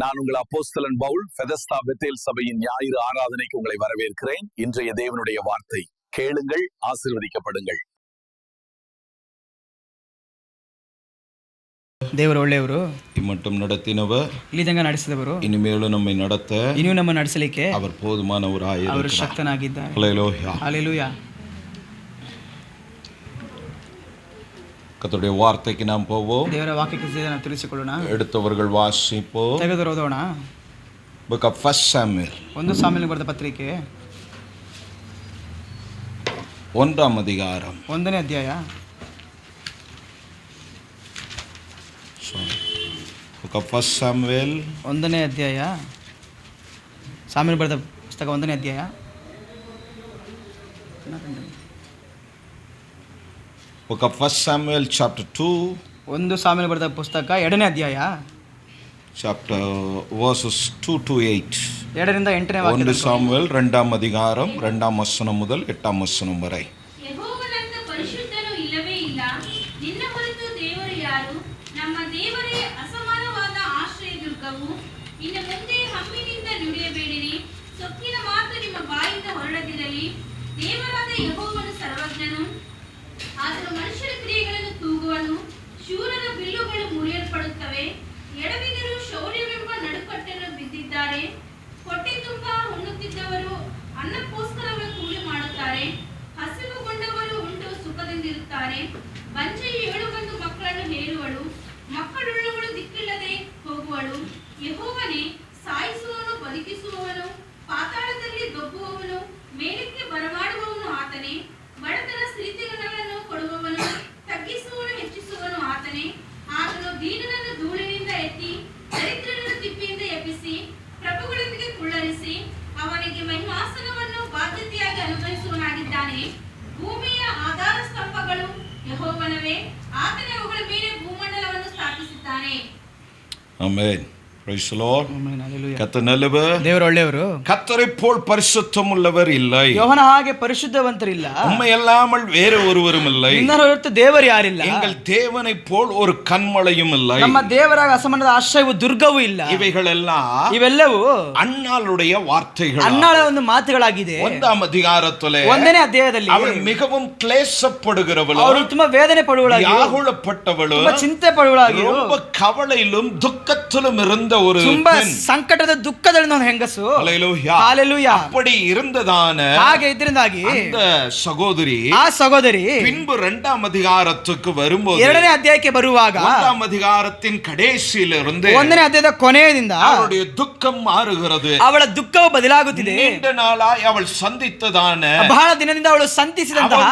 நான் உங்கள் அப்போஸ்தலன் பவுல் பெதஸ்தா பெத்தேல் சபையின் ஞாயிறு ஆராதனைக்கு உங்களை வரவேற்கிறேன். இன்றைய தேவனுடைய வார்த்தை கேளுங்கள், ஆசீர்வதிக்கப்படுங்கள். ದೇವರು ಒಳ್ಳೆಯವರು, ಈ ಮಟ್ಟ ನಡೆಸಿದವರು, ಇಲ್ಲಿದಂಗ ನಡೆಸಿದವರು, ಇನಿಮೇಲು ನಮ್ಮ ನಡತ ಇನ್ನೂ ನಮ್ಮ ನಡೆಸಲಿಕ್ಕೆ ಅವರು போதுமானவராயிருக்கிறார். ಅವರು ಶಕ್ತನಾಗಿದ್ದಾರೆ. ஹல்லேலூயா, ஹல்லேலூயா. கர்த்தருடைய வார்த்தைக்கு நாம் போவோம். ದೇವರ ವಾಕ್ಯಕ್ಕೆ ನಾವು ತಿಳಿಸಿಕೊಳ್ಳೋಣ. எடுத்தவர்கள் வாசிப்போம். ತೆಗೆದು ಓದೋಣ. Book of 1 Samuel, 1 ಸಾಮುವೇಲನಿಗೆ ಬರೆದ ಪತ್ರಿಕೆ 1ாம் அதிகாரம், 1ನೇ ಅಧ್ಯಾಯ. Book of 1 Samuel, 1ನೇ ಅಧ್ಯಾಯ. ಸಾಮುವೇಲ ಬರೆದ ಪುಸ್ತಕ 1ನೇ ಅಧ್ಯಾಯ. Book of 1 Samuel chapter 2, 1 ಸಾಮುವೇಲ ಬರೆದ ಪುಸ್ತಕ 2ನೇ ಅಧ್ಯಾಯ, chapter verses 2 to 8. 2ರಿಂದ 8ನೇ ವಾಕ್ಯ. 1 சாமுவேல் 2ாம் அதிகாரம் 2ாம் வசனம் முதல் 8ாம் வசனம் வரை. ಯೆಹೋವನಂತ ಪರಿಶುದ್ಧನು ಇಲ್ಲವೇ ಇಲ್ಲ, ನಿನ್ನ ಹೊರತು ದೇವರು ಯಾರು? ನಮ್ಮ ದೇವರೇ ಅಸಮಾನವಾದ ಆಶ್ರಯದುರ್ಗವು. ಇನ್ನು ಮುಂದೆ ಹಮ್ಮಿನಿಂದ ನುಡಿಯಬೇಡಿರಿ, ಸೊಕ್ಕಿನ ಮಾತು ನಿಮ್ಮ ಬಾಯಿಂದ ಹೊರಡದಿರಲಿ. ದೇವರಾದ ಯೆಹೋವನು ಸರ್ವಜ್ಞನು, ಆತನು ಮನುಷ್ಯರ ಕ್ರಿಯೆಗಳನ್ನು ತೂಗುವನು. ಶೂರರ ಬಿಲ್ಲುಗಳು ಮುರಿಯಲ್ಪಡುತ್ತವೆ, ಎಡವಿದರು ಶೌರ್ಯವೆಂಬ ನಡುಕಟ್ಟನ್ನು ಬಿದ್ದಿದ್ದಾರೆ. ಹೊಟ್ಟೆ ತುಂಬ ಉಣ್ಣುತ್ತಿದ್ದವರು ಅನ್ನಕ್ಕೋಸ್ಕರವೇ ಕೂಲಿ ಮಾಡುತ್ತಾರೆ, ಹಸಿವುಗೊಂಡವರು ಉಂಟು ಸುಖದಿಂದಿರುತ್ತಾರೆ. ಬಂಜೆಯು 7 ಗಂಡು ಮಕ್ಕಳನ್ನು ಹೇರುವಳು, ಮಕ್ಕಳುಳ್ಳವಳು ದಿಕ್ಕಿಲ್ಲದೆ ಹೋಗುವಳು. ಯೆಹೋವನೇ ಸಾಯಿಸುವವನು, ಬದುಕಿಸುವವನು, ಪಾತಾಳದಲ್ಲಿ ದೊಬ್ಬುವವನು, ಮೇಲಕ್ಕೆ ಬರಮಾಡುವವನು ಆತನೇ. ಬಡತನ ಸ್ಥಿತಿಗಳನ್ನು ಕೊಡುವವನು, ತಗ್ಗಿಸುವವನು, ಹೆಚ್ಚಿಸುವವನು ಆತನೇ. ಆತನು ದೀನನನ್ನು ಧೂಳಿನಿಂದ ಎತ್ತಿ, ದರಿದ್ರನನ್ನು ತಿಪ್ಪಿಯಿಂದ ಎಬ್ಬಿಸಿ, ಪ್ರಭುಗಳೊಂದಿಗೆ ಕುಳ್ಳರಿಸಿ, ಅವನಿಗೆ ಮಹಿಮಾಸನವನ್ನು ಬಾಧ್ಯತೆಯಾಗಿ ಅನುಭವಿಸುವನಾಗಿದ್ದಾನೆ. ಭೂಮಿಯ ಆಧಾರ ಸ್ತಂಭಗಳು ಯೆಹೋವನವೇ, ಆತನೇ ಅವುಗಳ ಮೇಲೆ ಭೂಮಂಡಲವನ್ನು ಸ್ಥಾಪಿಸಿದ್ದಾನೆ. Amen. Praise the Lord. Amen. Hallelujah. கர்த்தர் நல்லவர். ದೇವರು ಒಳ್ಳೆಯವರು. கர்த்தரைப் போல் பரிசுத்தம் உள்ளவர் இல்லை. ಯೋಹನ ಹಾಗೆ ಪರಿಶುದ್ಧವಂತರಿಲ್ಲ. உம்மை அல்லாமல் வேறு ஒருவரும் இல்லை. ನಿನ್ನನ್ನು ಹೊರತು ದೇವರು ಯಾರಿಲ್ಲ. எங்கள் தேவனைப் போல் ஒரு கன்மலையும் இல்லை. ನಮ್ಮ ದೇವರಾಗ ಅಸಮಾನದ ಆಶ್ರಯವೂ ದುರ್ಗವೂ ಇಲ್ಲ. இவைகளெல்லாம் ಇವೆಲ್ಲವೂ அன்னாளுடைய வார்த்தைகள். ಅನ್ನಾಳ ಒಂದು ಮಾತುಗಳಾಗಿದೆ. 1ாம் அதிகாரத்திலே 1ನೇ ಅಧ್ಯಾಯದಲ್ಲಿ அவள் மிகவும் கிளேசப்படுகிறவளோ, ಅವರು ತುಂಬಾ ವೇದನೆ ಪಡುವಳಾಗಿ, வியாகுலப்பட்டவளோ, ತುಂಬಾ ಚಿಂತೆ ಪಡುವಳಾಗಿ, ரொம்ப கவலையிலும் துக்கத்திலும் இருந்த ஒரு ತುಂಬಾ ಸಂಕಟದ ದುಃಖದಲ್ಲಿ ಒಂದು ಹೆಂಗಸು. ஹல்லேலூயா. ஹல்லேலூயா. அப்படி இருந்ததான ಹಾಗೆ ಇದರಿಂದಾಗಿ அந்த சகோதரி ಆ ಸಹೋದರಿ பின்பு 2ாம் அதிகாரத்துக்கு வரும்போது 2ನೇ ಅಧ್ಯಾಯಕ್ಕೆ ಬರುವಾಗ 1ாம் அதிகாரத்தின் கடைசியிலிருந்து 1ನೇ ಅಧ್ಯಾಯದ ಕೊನೆಯಿಂದ அவளுடைய துக்கம் மாறுகிறது. ಅವಳ ದುಃಖವು ಬದಲಾಗುತ್ತಿದೆ. நீண்ட நாளாய் அவள் சந்தித்ததான ಬಹಳ ದಿನದಿಂದ ಅವಳು ಸಂಧಿಸಿದಂತಹ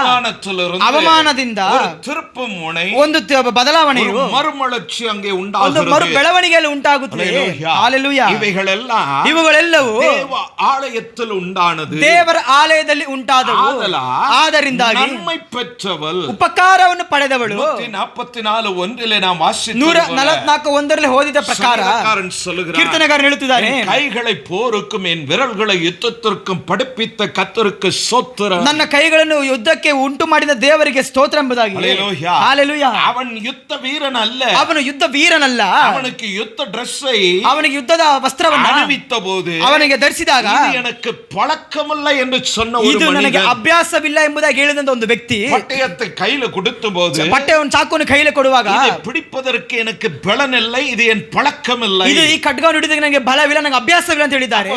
ಅವಮಾನದಿಂದ ஒரு திருப்பு முனை, ಒಂದು ಬದಲಾವಣೆಯು, ஒரு மறுமலர்ச்சி ಅங்கே ಒಂದು உண்டாகிறது. ಮರು ಬೆಳವಣಿಗೆಯಲ್ಲಿ ಉಂಟಾಗುತ್ತದೆ. ಹಲ್ಲೇಲೂಯಾ. ಇವುಗಳೆಲ್ಲವೂ தேவ ஆலயத்தில் உண்டானது, ದೇವರ ಆಲಯದಲ್ಲಿ ಉಂಟಾದವು. ಆದರಿಂದಾಗಿ நன்மை பெற்றவள், ಉಪಕಾರವನ್ನು ಪಡೆದವಳು. 144:1 நாம் வாசித்தோம். 144:1 ಓದಿದ ಪ್ರಕಾರ ಕೀರ್ತನೆಗಾರನು ಹೇಳುತ್ತಿದ್ದಾನೆ, கைகளை போருக்கும் என் விரல்களை யுத்தத்திற்கும் படிப்பித்த கர்த்தருக்கு ಸ್ತೋತ್ರ. ನನ್ನ ಕೈಗಳನ್ನು ಯುದ್ಧಕ್ಕೆ ಉಂಟು ಮಾಡಿದ ದೇವರಿಗೆ ಸ್ತೋತ್ರ ಎಂಬುದಾಗಿ. ஹல்லேலூயா. ಹಲ್ಲೇಲೂಯಾ. அவன் யுத்த வீரன் அல்ல, ಅವನು ಯುದ್ಧ ವೀರನಲ್ಲ. அவனுக்கு யுத்த ட்ரெஸ்ஸை ಅವನಿಗೆ ಯುದ್ಧದ ವಸ್ತ್ರವನ್ನು அணிவித்த போது ಅವನಿಗೆ ಧರಿಸಿದಾಗ, இது எனக்கு பழக்கமில்லை என்று சொன்ன ஒரு ಇದು ನನಗೆ மனிதன் ಅಭ್ಯಾಸವಿಲ್ಲ ಎಂಬುದಾಗಿ ಹೇಳಿದಂತ ಒಂದು ವ್ಯಕ್ತಿ பட்டயத்தை கையில கொடுத்த போது, ಪಟ್ಟೆಯನ್ನು ಚಾಕುವನ್ನು ಕೈಯಲ್ಲಿ ಕೊಡುವಾಗ, இதை பிடிப்பதற்கு எனக்கு பலன் இல்லை, இது என் பழக்கம் இல்லை. ಇದು ಈ ಖಡ್ಗವನ್ನು ಹಿಡಿದಾಗ ನನಗೆ ಬಲವಿಲ್ಲ, ನನಗೆ ಅಭ್ಯಾಸವಿಲ್ಲ ಅಂತ ಹೇಳಿದ್ದಾರೆ.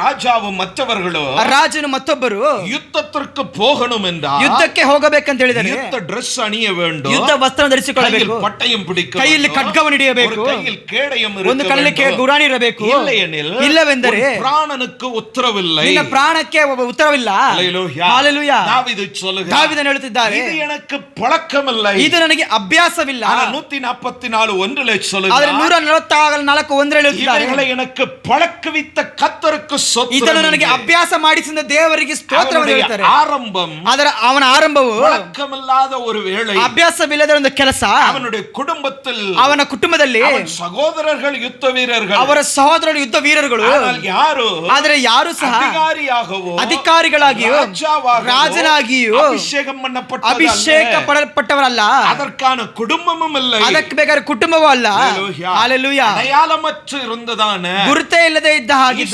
ராஜாவும் மற்றவர்களும் ರಾಜನು ಮತ್ತೊಬ್ಬರು யுத்தத்திற்கு போகணும் என்றால் ಯುದ್ಧಕ್ಕೆ ಹೋಗಬೇಕಂತ ಹೇಳಿದರೆ யுத்த ட்ரெஸ் அணிய வேண்டும், ಯುದ್ಧ ವಸ್ತ್ರ ಧರಿಸಿಕೊಳ್ಳಬೇಕು, கையில் பட்டயம் பிடிக்க ಕೈಯಲ್ಲಿ வேண்டும், ಖಡ್ಗವನ್ನು ಹಿಡಿಯಬೇಕು, ஒரு கையில் கேடயம் ಒಂದು இருக்க ಕೈಯಲ್ಲಿ வேண்டும். ಗುರಾಣಿ ಇರಬೇಕು. ಇಲ್ಲವೆಂದರೆ உன் பிராணனுக்கு உத்தரவில்லை. ನಿನ್ನ ಪ್ರಾಣಕ್ಕೆ ಉತ್ತರವಿಲ್ಲ. ஹல்லேலூயா. ಹಲ್ಲೇಲೂಯಾ. தாவீது சொல்லுகிறார், ದಾವೀದನು ಹೇಳುತ್ತಿದ್ದಾರೆ, இது எனக்கு பழக்கமில்லை, ಇದು ನನಗೆ ಅಭ್ಯಾಸವಿಲ್ಲ. ஆனா 144:1 சொல்லுகிறார், ಆದರೆ 144:1 ಹೇಳುತ್ತಿದ್ದಾರೆ, இவைகளை எனக்கு பழக்கவித்த கர்த்தருக்கு ಸ್ತೋತ್ರ. ಇದನ್ನು ನನಗೆ ಅಭ್ಯಾಸ ಮಾಡಿಸಿದ ದೇವರಿಗೆ ಸ್ತೋತ್ರವನ್ನು ಹೇಳ್ತಾರೆ. ஆரம்பம் ಅವನ ಆರಂಭವು பழக்கமில்லாத ஒரு வேளை, ಅಭ್ಯಾಸವಿಲ್ಲದ ಒಂದು ಕೆಲಸ. அவனுடைய குடும்பத்தில் ಅವನ ಕುಟುಂಬದಲ್ಲಿ அவன் சகோதரர்கள் யுத்த வீரர்கள், ಅವರ ಸಹೋದರರು ಯುದ್ಧ ವೀರರುಗಳು. ஆனால் யாரு ಆದರೆ ಯಾರು ಸಹ ಅಧಿಕಾರಿಗಳಾಗಿಯೋ ರಾಜನಾಗಿಯೋ ಅಭಿಷೇಕ ಪಡಲ್ಪಟ್ಟವರಲ್ಲ. அதற்கான குடும்பமும் இல்லை, ಅದಕ್ಕೆ ಬೇಕಾದ ಕುಟುಂಬವೂ ಅಲ್ಲ. ಹಲ್ಲೆಲೂಯಾ. அடையாளமற்று இருந்ததான ಗುರುತೇ ಇಲ್ಲದೆ ಇದ್ದ ಹಾಗೆ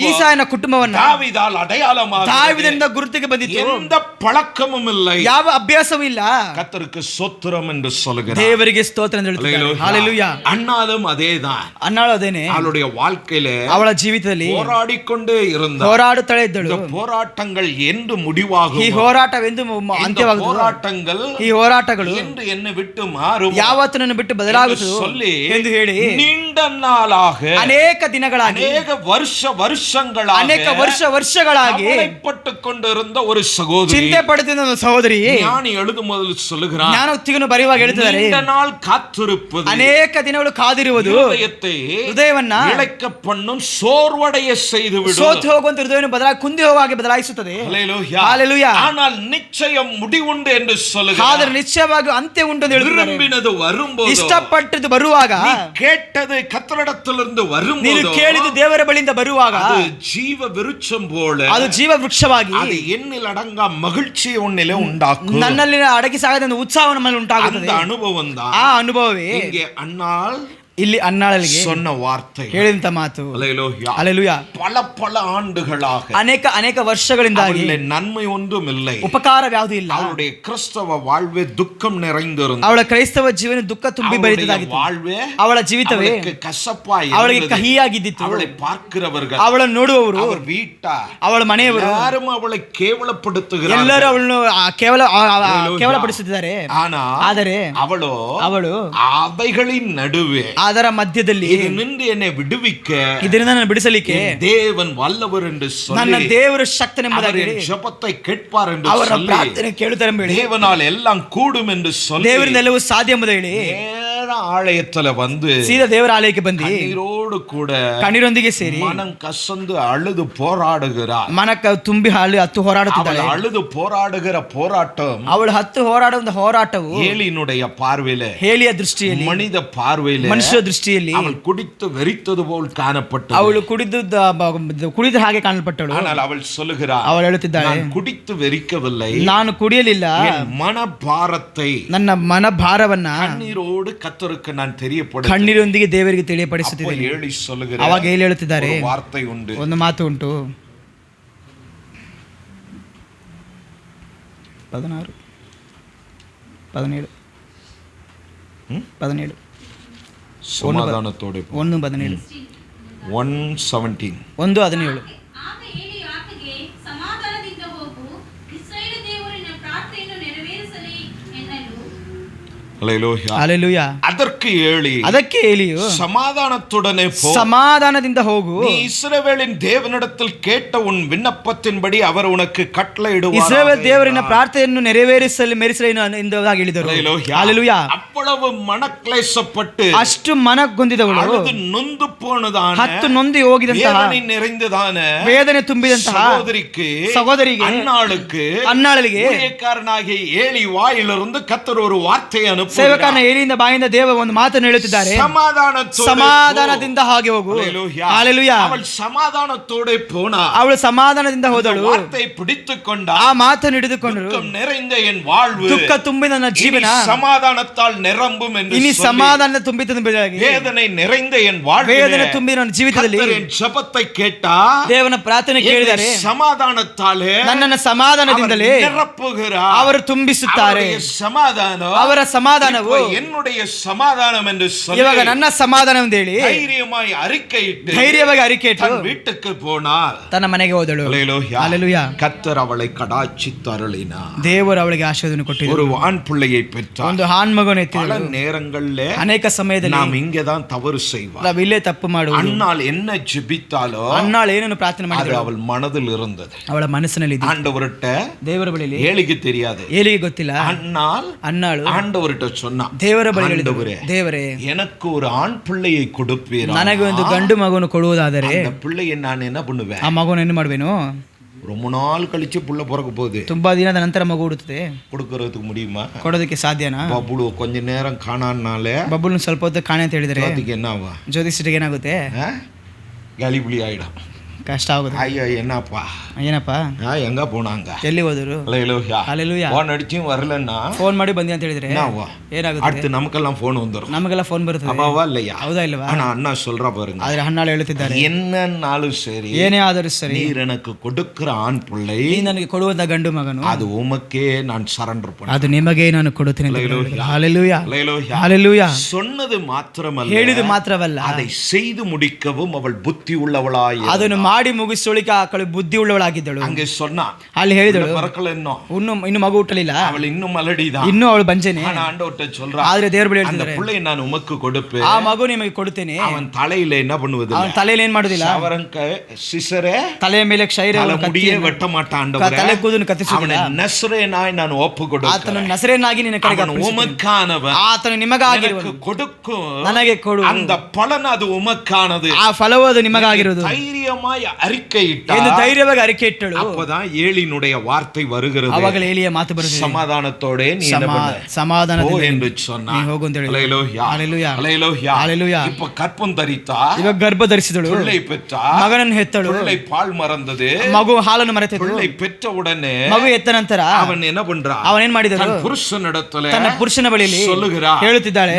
ಈಸಾಯನ ಕುಟುಂಬವನ್ನು தாவீதால் ಅடைಯಾளமாக ದಾವೀದನಿಂದ ಗುರುತಿಗೆ ಬಂದಿತು. எந்த பழக்கமும் இல்லை, ಯಾವ ಅಭ್ಯಾಸವೂ ಇಲ್ಲ. கர்த்தருக்கு ஸ்தோத்திரம் என்று சொல்லுகிறார். ದೇವರಿಗೆ ಸ್ತೋತ್ರ ಎಂದು ಹೇಳುತ್ತಾರೆ. ಹಲ್ಲೆಲೂಯಾ. அண்ணாலும் அதேதான், ಅನ್ನಾಳು ಅದೇನೆ. அவளுடைய வாழ்க்கையில ಅವಳ ಜೀವಿತದಲ್ಲಿ போராடிக்கொண்டே இருந்தார். ಹೋರಾಡುತ್ತಲೇ ಇದ್ದಳು. போராட்டங்கள் ಎಂದು முடிவாகும், ಈ ಹೋರಾಟವೆಂದು ಅಂತ್ಯವಾಗುವುದು. போராட்டங்கள் ಈ ಹೋರಾಟಗಳು ಎಂದು ಎನ್ನು ಬಿಟ್ಟು ಮಾರು ಯಾವತ್ತು ನನ್ನ ಬಿಟ್ಟು ಬದಲಾಗುವುದು சொல்லி ಎಂದು ಹೇಳಿ நீண்ட நாளாக ಅನೇಕ ದಿನಗಳಾಗಿ ಅನೇಕ ವರ್ಷಗಳಾಗಿ ಅನೇಕ ವರ್ಷಗಳಾಗಿ ಕವலைப்பட்டு கொண்டிருந்த ஒரு சகோதரி, ಚಿಂತೆ ಪಡುತ್ತಿದ್ದ ಒಂದು ಸಹೋದರಿ ஞானி எழுதும் ಮೊದಲು சொல்லுகிறார், ಜ್ಞಾನೋಕ್ತಿಯನ್ನು ಬರೆಯುವಾಗ ಹೇಳ್ತಿದ್ದಾರೆ, நீண்ட நாள் காத்திருப்பது, ಅನೇಕ ದಿನಗಳು ಕಾದಿರುವುದು ಹೃದಯವನ್ನ ಇಳಕ பண்ணும் சோர்வடைய செய்துவிடும், ಸೋತು ಹೋಗುವಂತ ಹೃದಯವನ್ನು ಕುಂದಿ ಹೋಗುವ ಹಾಗೆ ಬದಲಾಯಿಸುತ್ತದೆ. ಹಲ್ಲೆಲೂಯಾ. ஆனால் நிச்சயம் முடிவுண்டு என்று சொல்லுகிறார். ಆದರೆ ನಿಶ್ಚಯವಾಗಿ ಅಂತ್ಯ ಉಂಟು ಎಂದು ಹೇಳುತ್ತಾರೆ. விரும்பினது வரும்போது, ಇಷ್ಟಪಟ್ಟದ್ದು ಬರುವಾಗ, கேட்டது கர்த்தரிடத்திலிருந்து வரும்போது, ನೀನು ಕೇಳಿದ್ದು ದೇವರ ಬಳಿಯಿಂದ ಬರುವಾಗ அது ஜீவ விருட்சம் போல, ಅದು ಜೀವ ವೃಕ್ಷವಾಗಿ அது ಎನ್ನಿಲ್ ಅಡಂಗ ಮகிழ்ச்சியை ಉನ್ನಿಲೆ ಉಂಟಾಕು, ನನ್ನಲ್ಲಿ ಅಡಗಿ ಸಾಗದ ಉತ್ಸಾಹ ನಮ್ಮಲ್ಲಿ ಉಂಟಾಗುತ್ತದೆ. அந்த அனுபவம் தான் ಆ ಅನುಭವವೇ இங்கே ಅನ್ನಾள் ಇಲ್ಲಿ ಅನ್ನಾಳಲಿಗೆ சொன்ன ವಾರ್ತೆ, ಹೇಳಿದಂತ ಮಾತು. ஹல்லேலூயா. பல ஆண்டுகளாக ಅನೇಕ ವರ್ಷಗಳಿಂದಾಗಿ நன்மை ஒன்றும் இல்லை, ಉಪಕಾರವ್ಯಾವುದೂ ಇಲ್ಲ. அவளுடைய கிறிஸ்தவ வாழ்வே துக்கம் நிறைந்திருந்தது. ಅವಳ ಕ್ರೈಸ್ತವ ಜೀವನ ದುಃಖ ತುಂಬಿ ಬರಿದಾಗಿತ್ತು. வாழ்வே, ಅವಳ ಜೀವಿತವೇ ಕಸಪಾಯಿ, ಅವಳಿಗೆ ಕಹಿಯಾಗಿದ್ದಿತ್ತು. ಅವளை பார்க்கிறவர்கள், ಅವಳನ್ನು ನೋಡುವವರು, அவர் வீட்டார், ಅವಳ ಮನೆಯವರು ಯಾರು ಅವளை ಕೇವಲಪಡುತ್ತಿದ್ದಾರೆ, ಎಲ್ಲರೂ ಅವಳನ್ನು ಕೇವಲಪಡಿಸುತ್ತಿದ್ದಾರೆ. ಆದರೆ ಅವಳು ಅவைகளின் ನಡುವೆ, ಅದರ ಮಧ್ಯದಲ್ಲಿ ನಿಂದು ಎನ್ನೆ ಬಿಡುವಿಕ, ಇದರಿಂದ ನನ್ನ ಬಿಡಿಸಲಿಕ್ಕೆ ದೇವನ್ ವಲ್ಲವರ್ ಎಂದು சொல்லி, ನನ್ನ ದೇವರು ಶಕ್ತನೆಂಬುದಾಗಿ ಜಪத்தை கேட்பார் ಎಂದು ಅವರ சொல்லி, ಪ್ರಾರ್ಥನೆ ಕೇಳುತ್ತಾರೆ ಎಂಬುದಾಗಿ, தேவனால் எல்லாம் கூடும் என்று சொல்லி, ದೇವರಿಂದ ಎಲ್ಲವೂ ಸಾಧ್ಯ ಎಂಬುದಾಗಿ ಹೇಳಿ ஆலயத்துல வந்து ಸೀದಾ ದೇವರ ಆಲಯಕ್ಕೆ ಬಂದು கண்ணீரோடு கூட ಕಣ್ಣೀರೊಂದಿಗೆ ಸೇರಿ மனம் கசந்து அழுது போராடுகிறார். ಮನಕ ತುಂಬಿ ಹತ್ತು ಹೋರಾಡುತ್ತಿದ್ದಾಳೆ. அழுது போராடுகிற போராட்டம், ಅವಳು ಹತ್ತು ಹೋರಾಡುವ ಹೋರಾಟವು ஏலியினுடைய பார்வையில, ಹೇಲಿಯ ದೃಷ್ಟಿಯಲ್ಲಿ, மனித பார்வையில, ಮನುಷ್ಯ ದೃಷ್ಟಿಯಲ್ಲಿ அவள் குடித்து வெறித்தது போல் காணப்பட்டது. ಅವಳು ಕುಡಿದ ಹಾಗೆ ಕಾಣಲ್ಪಟ್ಟಳು. ஆனால் அவள் சொல்லுகிறாள், ಅವಳು ಹೇಳುತ್ತಿದ್ದಾಳೆ, நான் குடித்து வெறிக்கவில்லை, ನಾನು ಕುಡಿಯಲಿಲ್ಲ, மனபாரத்தை, ನನ್ನ ಮನಭಾರವನ್ನ கண்ணீரோடு கர்த்தருக்கு நான் தெரியப்படுத்த, ಕಣ್ಣೀರೊಂದಿಗೆ ದೇವರಿಗೆ ತಿಳಿಯಪಡಿಸುತ್ತಿದ್ದೇನೆ. ஏழி சொல்லுகிறார். ಅವಾಗ ಹೇಳಿ ಹೇಳುತ್ತಿದ್ದಾರೆ, ವಾರ್ತೆ ಉಂಟು, ಒಂದು ಮಾತು ಉಂಟು. 16 17 17 ಸಮಾಧಾನತೋಡೆ 1:17 1:17 1:17 ಆಗ ಏಲಿಯು ಆಕೆಗೆ, ಸಮಾಧಾನದಿಂದ ಹೋಗು, ಇಸ್ರಾಯೇಲ್ ದೇವರಿನ ಪ್ರಾರ್ಥನೆಯನ್ನು ನೆರವೇರಿಸಲಿ ಎನ್ನಲು. ಹಲ್ಲೆಲೂಯಾ. ಅದಕ್ಕೆ ಏಲಿಯು சமாதானத்துடனே போ, சமாதானದಿಂದ ಹೋಗು, நீ இஸ்ரவேலின் தேவனிடத்தில் கேட்ட உன் விண்ணப்பத்தின்படி அவர் உனக்கு கட்டளையிடுவார். ಇಸ್ರಾಯೇಲ್ ದೇವರಿನ ಪ್ರಾರ್ಥನೆಯನ್ನು ನೆರವೇರಿಸಲಿ ಎಂಬುದಾಗಿ ಹೇಳಿದರು. ಹಲ್ಲೆಲೂಯಾ. அவ்வளவு மனக்லேசப்பட்டு, ಅಷ್ಟು ಮನಗೊಂದಿದವಳು, ಅಳುದು ನೊಂದು போனதான, ಹತ್ತು ನೊಂದಿ ಹೋಗಿದಂತಹ, வேதனை நிறைந்ததான, ವೇದನೆ ತುಂಬಿದಂತಹ ಸಹೋದರಿಗೆ, ಅನ್ನಾಳಲಿಗೆ ஊழியக்காரனாகிய ஏலி வாயிலிருந்து கர்த்தர் ஒரு வார்த்தையை அனுப்புகிறார். ಸೇವಕನ ಏಲಿಯಿಂದ ಬಾಯಿಂದ ದೇವ ಒಂದು ಮಾತನ್ನು ಹೇಳುತ್ತಿದ್ದಾರೆ, ಸಮಾಧಾನದಿಂದ ಹಾಗೆ ಹೋಗು. ಹಲ್ಲೆಲೂಯಾ. ಅವಳು ಸಮಾಧಾನத்தோடு போனா, ಅವಳು ಸಮಾಧಾನದಿಂದ ಹೋದಳು, ವಾರ್ತೆ பிடித்துக்கொண்ட, ಆ ಮಾತನ್ನು ಹಿಡಿದುಕೊಂಡಳು. ದುಃಖ நிறைந்த என் வாழ்வு, ದುಃಖ ತುಂಬಿದ ನನ್ನ ಜೀವನ ಸಮಾಧಾನத்தால் நிரம்பும் என்று ಇನಿ சொல்லி, ಸಮಾಧಾನದ ತುಂಬಿದ வேதனை நிறைந்த என் வாழ்வு, ವೇದನೆ ತುಂಬಿದ ನನ್ನ ಜೀವಿತದಲ್ಲಿ என் ಜಪத்தை கேட்டா, ದೇವನ ಪ್ರಾರ್ಥನೆ ಕೇಳಿದರೆ ಸಮಾಧಾನத்தாலே ನನ್ನನ್ನು ಸಮಾಧಾನದಿಂದಲೇ ನಿರಪ್ಪುகிறார், ಅವರು ತುಂಬಿಸುತ್ತಾರೆ. ಸಮಾಧಾನ, ಅವರ ಸಮಾಧಾನವು என்னுடைய சமாதானம் என்று சொல்லி, ಇವಾಗ ನನ್ನ ಸಮಾಧಾನ ಎಂದು ಹೇಳಿ ಧೈರ್ಯವಾಗಿ ಅರಿಕೆಯಿಟ್ಟು வீட்டுக்கு போனார், ತನ್ನ ಮನೆಗೆ ಹೋದಳು. ಹಲ್ಲೆಲೂಯಾ. கர்த்தர் அவளை கடாட்சித்து அருளினார். ದೇವರು ಅವಳಿಗೆ ಆಶೀರ್ವಾದ ಕೊಟ್ಟಿದ್ದರು. ஒரு ஆண் பிள்ளையை பெற்றார். ಒಂದು ಆಣ್ ಮಗನ பல ಎತ್ತಿದಳು. நேரங்களிலே ಅನೇಕ ಸಮಯದಲ್ಲಿ நாம் இங்கதான் தவறு செய்வோம். ನಾವು ಇಲ್ಲೇ ತಪ್ಪು ಮಾಡುವುದು. அன்னாள் என்ன ஜெபித்தாலோ, ಅನ್ನಾಳು ಏನನ್ನು ಪ್ರಾರ್ಥನೆ அது ಮಾಡಿದಳು, அவள் மனதில் இருந்தது. ಅವಳ ಮನಸ್ಸಿನಲ್ಲಿ ಇದೆ. ஆண்டவர்கிட்ட ದೇವರ ಬಳಿಯಲ್ಲಿ ஏலிக்கு தெரியாது, ಏಲಿಗೆ ಗೊತ್ತಿಲ್ಲ. அன்னாள் ஆண்டவர்கிட்ட சொன்னா, ದೇವರ ಬಳಿ ஆண்டவரே, ದೇವರೇ, எனக்கு ஒரு ஆண் பிள்ளையை கொடுப்பீரா, ನನಗೆ ಒಂದು ಗಂಡು ಮಗುವನ್ನು ಕೊಡುವುದಾದರೆ அந்த பிள்ளையை நான் என்ன பண்ணுவேன், ಆ ಮಗುವನ್ನು ಏನು ಮಾಡುವೆನು, ரொம்ப நாள் கழிச்சு புள்ள பிறக்க போகுது, ತುಂಬಾ ದಿನದ ನಂತರ ಮಗು ಹುಡುತ್ತದೆ, கொடுக்கறதுக்கு முடியுமா? ಕೊಡೋದಕ್ಕೆ ಸಾಧ್ಯನಾ? பப்புளு கொஞ்ச நேரம் ಕಾಣಾನಾಲೆ ಬಬ್ಬುಲ್ನ ಸ್ವಲ್ಪ ಹೊತ್ತು ಕಾಣೆ ಅಂತ ಹೇಳಿದ್ರೆ ஜோதிக்கு என்ன ஆகும்? ಜ್ಯೋತಿಷ್ಯರಿಗೆ ಏನಾಗುತ್ತೆ? கலிபுலி ஆயிடும். ಕಷ್ಟ ಆಗುತ್ತೆ. ஐயோ என்னப்பா ಏನಪ್ಪ எங்க போனாங்க, ಎಲ್ಲಿ ಹೋದರು? ஹalleluya. போன் அடிச்சும் வரலன்னா ಫೋನ್ ಮಾಡಿ ಬಂದಿ ಅಂತ ಹೇಳಿದ್ರೆ ಏನಾಗುತ್ತೆ? அடுத்து நமக்கெல்லாம் போன் வந்துடும். ನಮಗೆಲ್ಲ ಫೋನ್ ಬರುತ್ತೆ. அப்பாவா இல்லையா? ಹೌದಾ ಇಲ್ವಾ? ஆனா அண்ணா சொல்றா பாருங்க, ಆದ್ರೆ ಹಣ್ಣಾಳು ಹೇಳುತ್ತಿದ್ದಾರೆ, என்னன்னாலும் சரி, ಏನೇ ಆದರೂ ಸರಿ, நீர் எனக்கு கொடுக்கிற ஆண் பிள்ளை, ನೀ ನನಗೆ ಕೊಡುವಂತ ಗಂಡು ಮಗನು, அது உமக்கே நான் சரண்டர் பண்ண, ಅದು ನಿಮಗೆ ನಾನು ಕೊಡುತ್ತೇನೆ. ஹalleluya. ஹalleluya. ஹalleluya. சொன்னது மாத்திரமல்ல, ಹೇಳಿದು ಮಾತ್ರವಲ್ಲ, அதை செய்து முடிக்கவும் அவள் புத்தி உள்ளவளாய், ಅದನ್ನು ಮಾಡಿ ಮುಗಿಸೋಳಿಕೆ ಆಕಳು ಬುದ್ಧಿ ಉಳ್ಳವಳಾಗಿದ್ದಳು. அங்கே சொன்னா, ಅಲ್ಲಿ ಹೇಳಿದಳು, பறக்கல ಇನ್ನು ಮಗು ಹುಟ್ಟಲಿಲ್ಲ, அவள் இன்னும் மலடிதான், ಇನ್ನೂ ಅವಳು ಬಂಜನೆ. ஆனா ஆண்டவர்ட்ட சொல்றா, ಆದ್ರೆ ದೇವರ ಬಳಿ அந்த ಹೇಳ್ತಿದ್ದಾರೆ, பிள்ளை நான் உமக்கு கொடுப்பேன், ಆ ಮಗು ನಿಮಗೆ ಕೊಡುತ್ತೇನೆ. அவன் தலையில என்ன பண்ணுவது? ಅವನ ತಲೆಯಲ್ಲಿ ಏನ್ ಮಾಡುದಿಲ್ಲ, அவரங்க சிசரே ತಲೆಯ ಮೇಲೆ ಕ್ಷೈರ முடியே வெட்ட மாட்டான், ತಲೆ ಕೂದಲು ಕತ್ತರಿಸುವುದಿಲ್ಲ. அவனை ನಸರೇನಾய் ನಾನು ಒಪ್ಪು ಆತನು கொடுக்கிறேன், ನಸರೇನಾಗಿ ನಿನ್ನ ಕಡೆಗೆ அவன் உமக்கானவன், ಆತನು ನಿಮಗಾಗಿರುವನು, எனக்கு கொடுக்கும், ನನಗೆ ಕೊಡು, அந்த பலன் அது உமக்கானது, ಆ ಫಲವು ಅದು ನಿಮಗಾಗಿರುವುದು தைரியமாய் அறிக்கையிட்டார். ಎಂದು ಧೈರ್ಯವಾಗಿ ಅರಿಕೆ ಇಟ್ಟಳು. அப்பதான் ஏலினுடைய வார்த்தை வருகிறது, ಅವಾಗ ಏಲಿಯ ಮಾತು ಬರುತ್ತದೆ, சமாதானத்தோட நீ என்ன பண்ணு, ಸಮಾಧಾನದಿಂದ ஓ என்று சொன்னா, ನೀ ಹೋಗು ಅಂತ ಹೇಳಿ. ஹalleluya, ஹalleluya, ஹalleluya, ஹalleluya. இப்ப கற்பம் தரித்தா, ಇವಾಗ ಗರ್ಭ ಧರಿಸಿದಳು, பிள்ளை பெற்றா, ಮಗನನ್ನು ಹೆತ್ತಳು, பிள்ளை பால் மறந்தது, ಮಗು ಹಾಲನ್ನು ಮರೆತಳು. பிள்ளை பெற்ற உடனே ಮಗು ಎತ್ತ ನಂತರ அவன் என்ன பண்றான், ಅವನ್ ಏನ್ ಮಾಡಿದಳು, தன் புருஷனிடத்துல ತನ್ನ ಪುರುಷನ ಬಳಿಯಲ್ಲಿ சொல்லுகிறான், ಹೇಳುತ್ತಿದ್ದಾಳೆ,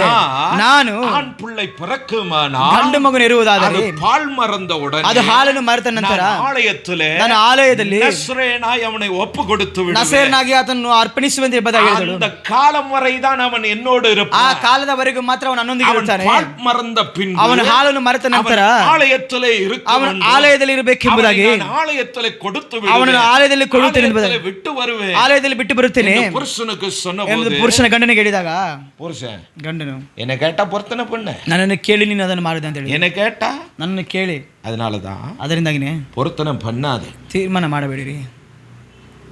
ನಾನು ஆண் பிள்ளை பிறக்குமானா ಗಂಡು ಮಗನ ಇರುವುದಾದರೆ, அது பால் மறந்த உடனே, ಅದು ಹಾಲನ್ನು ಮರೆತ ನಂತರ நான் ஆலயத்திலே ನಾನು ಆಲಯದಲ್ಲಿ நசரேனாய் அவனை ஒப்பு கொடுத்து விடுவேன், ನಸೇರನಾಗಿ ಆತನ್ನು ಅರ್ಪಣಿಸುವಂತೆ ಎಂಬುದಾಗಿ ಹೇಳಿದಳು. அந்த காலம் வரைதான் அவன் என்னோடு ಆ இருப்பான், ಕಾಲದವರೆಗೂ ಮಾತ್ರ ಅವನು ನನ್ನೊಂದಿಗೆ அவன் ಇರುತ್ತಾನೆ. பால் மறந்த பின்பு ಅವನು ಹಾಲನ್ನು ಮರೆತ ನಂತರ ஆலயத்திலே இருக்க ಅವನು வேண்டும், ಆಲಯದಲ್ಲಿ ಇರಬೇಕೆಂಬುದಾಗಿ, அவனை நான் ஆலயத்திலே கொடுத்து ಅವನನ್ನು விடுவேன், ಆಲಯದಲ್ಲಿ ಕೊಡುತ್ತೇನೆ ಎಂಬುದಾಗಿ, ஆலயத்திலே விட்டு வருவேன், ಆಲಯದಲ್ಲಿ ಬಿಟ್ಟು ಬರುತ್ತೇನೆ இந்த புருஷனுக்கு ಎಂದು சொன்னபோது, ಪುರುಷನ ಗಂಡನಿಗೆ ಹೇಳಿದಾಗ, புருஷன் ಗಂಡನು என்ன கேட்டா பொருத்தனை பண்ண, ನನ್ನನ್ನು ಕೇಳಿ ನೀನು ಅದನ್ನು ಮಾಡಿದೆ ಅಂತ ಹೇಳಿ, என்ன கேட்டா, ನನ್ನನ್ನು ಕೇಳಿ, அதனாலதான் ಅದರಿಂದಾಗಿನೇ பொருத்தனை பண்ணாது, ತೀರ್ಮಾನ ಮಾಡಬೇಡಿರಿ,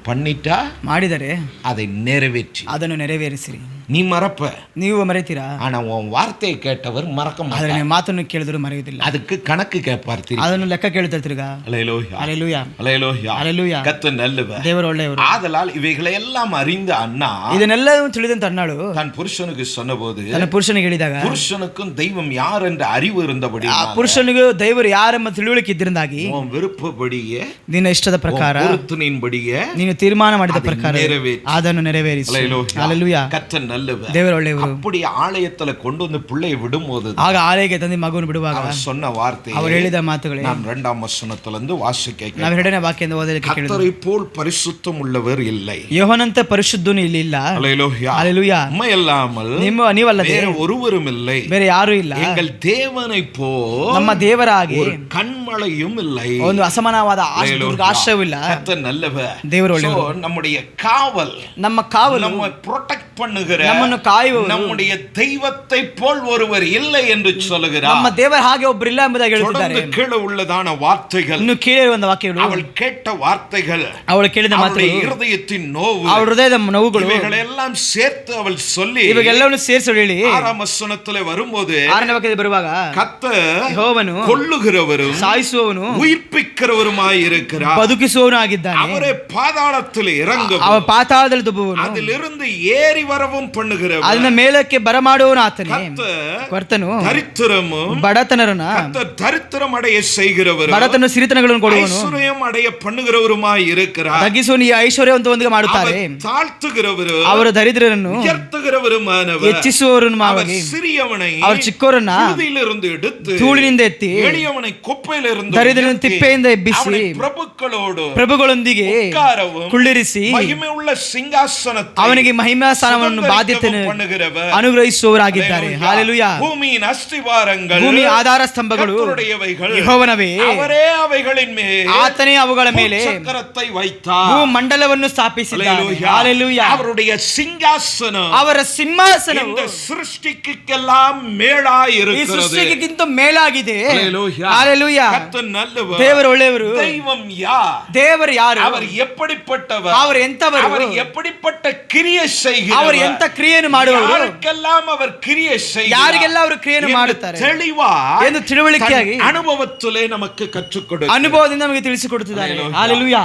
பண்ணிட்டா ಮಾಡಿದರೆ அதை நிறைவேற்றி ಅದನ್ನು ನೆರವೇರಿಸಿರಿ. நீ மறப்ப, ನೀವು ಮರೆತೀರಾ, ஆனா உன் வார்த்தையை கேட்டவர் மறக்க ಆದರೆ மாட்டார், ನೀವು ಮಾತನ್ನು ಕೇಳಿದ್ರು ಮರೆಯುವುದಿಲ್ಲ, அதுக்கு கணக்கு கேட்பார் திருப்பி. ಅದನ್ನು ಲೆಕ್ಕ ಕೇಳ್ತಾರೆ ತಿರ್ಗಾ. அல்லேலூயா, ஹalleluya, அல்லேலூயா, ஹalleluya. கர்த்தர் நல்லவர், ದೇವರು ಒಳ್ಳೆಯವರು. ஆதலால் இவைகளை எல்லாம் அறிந்த அண்ணா ಇದನ್ನೆಲ್ಲವೂ ತಿಳಿದಂತ ಅಣ್ಣಾಳು தன் புருஷனுக்கு சொன்னபோது, ತನ್ನ ಪುರುಷನಿಗೆ ಹೇಳಿದಾಗ, புருஷனுக்கும் தெய்வம் யார் என்ற அறிவு இருந்தபடி, ಆ ಪುರುಷನಿಗೂ ದೇವರು ಯಾರೆಂಬ ತಿಳುವಳಿಕೆ ಇದ್ದರಿಂದಾಗಿ, உன் விருப்பப்படியே, ನಿನ್ನ ಇಷ್ಟದ ಪ್ರಕಾರ, பொருத்தனின்படியே ನೀನು ತೀರ್ಮಾನ ಮಾಡಿದ ಪ್ರಕಾರ நிறைவேற்றி. ಅದನ್ನು ನೆರವೇರಿಸು. அல்லேலூயா, ஹalleluya. கர்த்தர் நல்லவர். ದೇವರು ಒಳ್ಳೆಯವರು. அப்படி ஆலயத்துல கொண்டு வந்து பிள்ளையை விடும்போது ಆಗ ಆಲಯಕ್ಕೆ ತಂದು ಮಗುವನ್ನು ಬಿಡುವಾಗ அவர் சொன்ன வார்த்தை, ಅವರು ಹೇಳಿದ ಮಾತುಗಳೇ நான் 2ஆம் வசனத்திலிருந்து வாசிக்க, ನಾವು 2ನೇ ವಾಕ್ಯದಿಂದ ಓದಲಿಕ್ಕೆ ಕೇಳಿದ್ವಿ. கர்த்தரை போல் பரிசுத்தம் உள்ளவர் இல்லை, ಯೋಹನಂತೆ ಪರಿಶುದ್ಧನು ಇಲ್ಲಿ ಇಲ್ಲ. அல்லேலூயா, ஹalleluya. உம்மையல்லாமல் ನೀವಲ್ಲದೆ வேற ஒருவரும் இல்லை, ಬೇರೆ ಯಾರೂ ಇಲ್ಲ. எங்கள் தேவனை போல் ನಮ್ಮ ದೇವರ ಹಾಗೆ ஒரு கண்மலையும் இல்லை, ಒಂದು ಅಸಮಾನವಾದ ಆಶ್ರಯವೂ ಇಲ್ಲ. கர்த்தர் நல்லவர். ದೇವರು ಒಳ್ಳೆಯವರು. So, நம்முடைய காவல், ನಮ್ಮ ಕಾವಲು, நம்ம ப்ரொடெக்ட் பண்ணுகிற, ನಮ್ಮನ್ನು ಕಾಯುವವರು, நம்முடைய தெய்வத்தை போல் ஒருவர் இல்லை என்று சொல்லுகிறார். ನಮ್ಮ ದೇವರ ಹಾಗೆ ಒಬ್ಬರಿಲ್ಲ ಎಂಬುದಾಗಿ ಹೇಳುತ್ತಿದ್ದಾರೆ. தொடர்ந்து கீழே உள்ளதான வார்த்தைகள், ಇನ್ನು ಕೀழே ಒಂದು ವಾಕ್ಯಗಳು, அவள் கேட்ட வார்த்தைகள், ಅವಳು ಕೇಳಿದ அவளுடைய ಮಾತುಗಳು, இருதಯத்தின் நோவு, ಅವಳ ಹೃದಯದ ನೋವುಗಳು, இவைகளெல்லாம் சேர்த்து அவள் சொல்லி, ಇವಾಗೆಲ್ಲವನ್ನು ಸೇರಿಸಿ ಹೇಳಿ 6ஆம் வசனத்திலே வரும்போது, 6ನೇ ವಾಕ್ಯದಲ್ಲಿ ಬರುವಾಗ, கர்த்தர் ಯೆಹೋವನು கொல்லுகிறவரும் ಸಾಯಿಸುವವನು உயிர்ப்பிக்கிறவருமாய் இருக்கிறார், ಬದುಕಿಸುವವನು ಆಗಿದ್ದಾನೆ. அவரே பாதாளத்தில் இறங்கவும் ಅವ ಪಾತಾಳದಲ್ಲಿ ದುಬ್ಬುವನು, அதிலிருந்து ஏறி வரவும் பண்ணுகிறவர், ಅದನ್ನ ಮೇಲಕ್ಕೆ ಬರಮಾಡುವವನು ಆತನೇ. கர்த்தர் ಕರ್ತನು தரித்திரமும் ಬಡತನರನ್ನ, கர்த்தர் தரித்திரம் அடைய செய்கிறவர், ಬಡತನ ಸಿರಿತನಗಳನ್ನು ಕೊಡುವನು, ஐஸ்வர்யம் அடைய பண்ணுகிறவருமாய் இருக்கிறார், ತಗ್ಗಿಸುವನು ಈ ಐಶ್ವರ್ಯವಂತವೊಂದಿಗೆ ಮಾಡುತ್ತಾರೆ. தாழ்த்துகிறವರು, ಅವರು ದರಿದ್ರರನ್ನು உயர்த்துகிறவருமானவர், ಹೆಚ್ಚಿಸುವವರನ್ನು அவர் ಮಾಡಿ, சிறியவனை ಅವರು ಚಿಕ್ಕವರನ್ನ புழுதியிலிருந்து எடுத்து ಧೂಳಿನಿಂದ ಎತ್ತಿ, எளியவனை குப்பையிலிருந்து ದರಿದ್ರನ உயர்த்தி, ತಿಪ್ಪೆಯಿಂದ ಎಬ್ಬಿಸಿ, அவனை பிரபுக்களோடு ಪ್ರಭುಗಳೊಂದಿಗೆ உட்காரவும் ಕುಳ್ಳಿರಿಸಿ, மகிமை உள்ள சிங்காசனத்தை ಅವನಿಗೆ ಮಹಿಮಾಸನವನ್ನು ಬಾಧ್ಯತೆಯನ್ನು பண்ணுகிறவர், ಅನುಗ್ರಹಿಸುವವರಾಗಿದ್ದಾರೆ. ಹಾಲೆಲೂಯಾ. பூமியின் அஸ்திவாரங்கள், ಭೂಮಿಯ ಆಧಾರ ಸ್ತಂಭಗಳು கர்த்தருடையவைகள், ಯೆಹೋವನವೇ, அவரೇ அவைகளின் மேல் ಆತನೇ ಅವುಗಳ ಮೇಲೆ சக்கரத்தை வைத்தார், ಭೂಮಂಡಲವನ್ನು ಸ್ಥಾಪಿಸಿದ್ದಾನೆ. அல்லேலூயா. ಹಾಲೆಲೂಯಾ. அவருடைய சிங்காசனம் ಅವರ ಸಿಂಹಾಸನವು இந்த சிருஷ்டிக்கெல்லாம் மேலாய் ಈ இருக்கிறது. ಸೃಷ್ಟಿಗಿಂತ ಮೇಲಾಗಿದೆ. அல்லேலூயா. ಹಾಲೆಲೂಯಾ. கர்த்தர் நல்லவர். ದೇವರು ಒಳ್ಳೆಯವರು. தெய்வம் யார்? ದೇವರು ಯಾರು? அவர் எப்படிப்பட்டவர்? அவர் ಎಂತವರು? அவர் எப்படிப்பட்ட கிரியை செய்கிறவர்? ಅವರು ಎಂತ ಕ್ರಿಯೆಯನ್ನು ಮಾಡುವವರು? ಯಾರಿಗೆல்லாம் அவர் கிரியை செய்கிறார்? ಯಾರಿಗೆಲ್ಲ ಅವರು ಕ್ರಿಯೆಯನ್ನು ಮಾಡುತ್ತಾರೆ தெளிவா ಎಂದು ತಿಳುವಳಿಕೆಯಾಗಿ ಅನುಭವத்திலே நமக்கு ಕற்றுக் ಕೊಡುತ್ತಾರೆ. ಅನುಭವದಿಂದ ನಮಗೆ ತಿಳಿಸಿಕೊಡುತ್ತಿದ್ದಾರೆ. Hallelujah,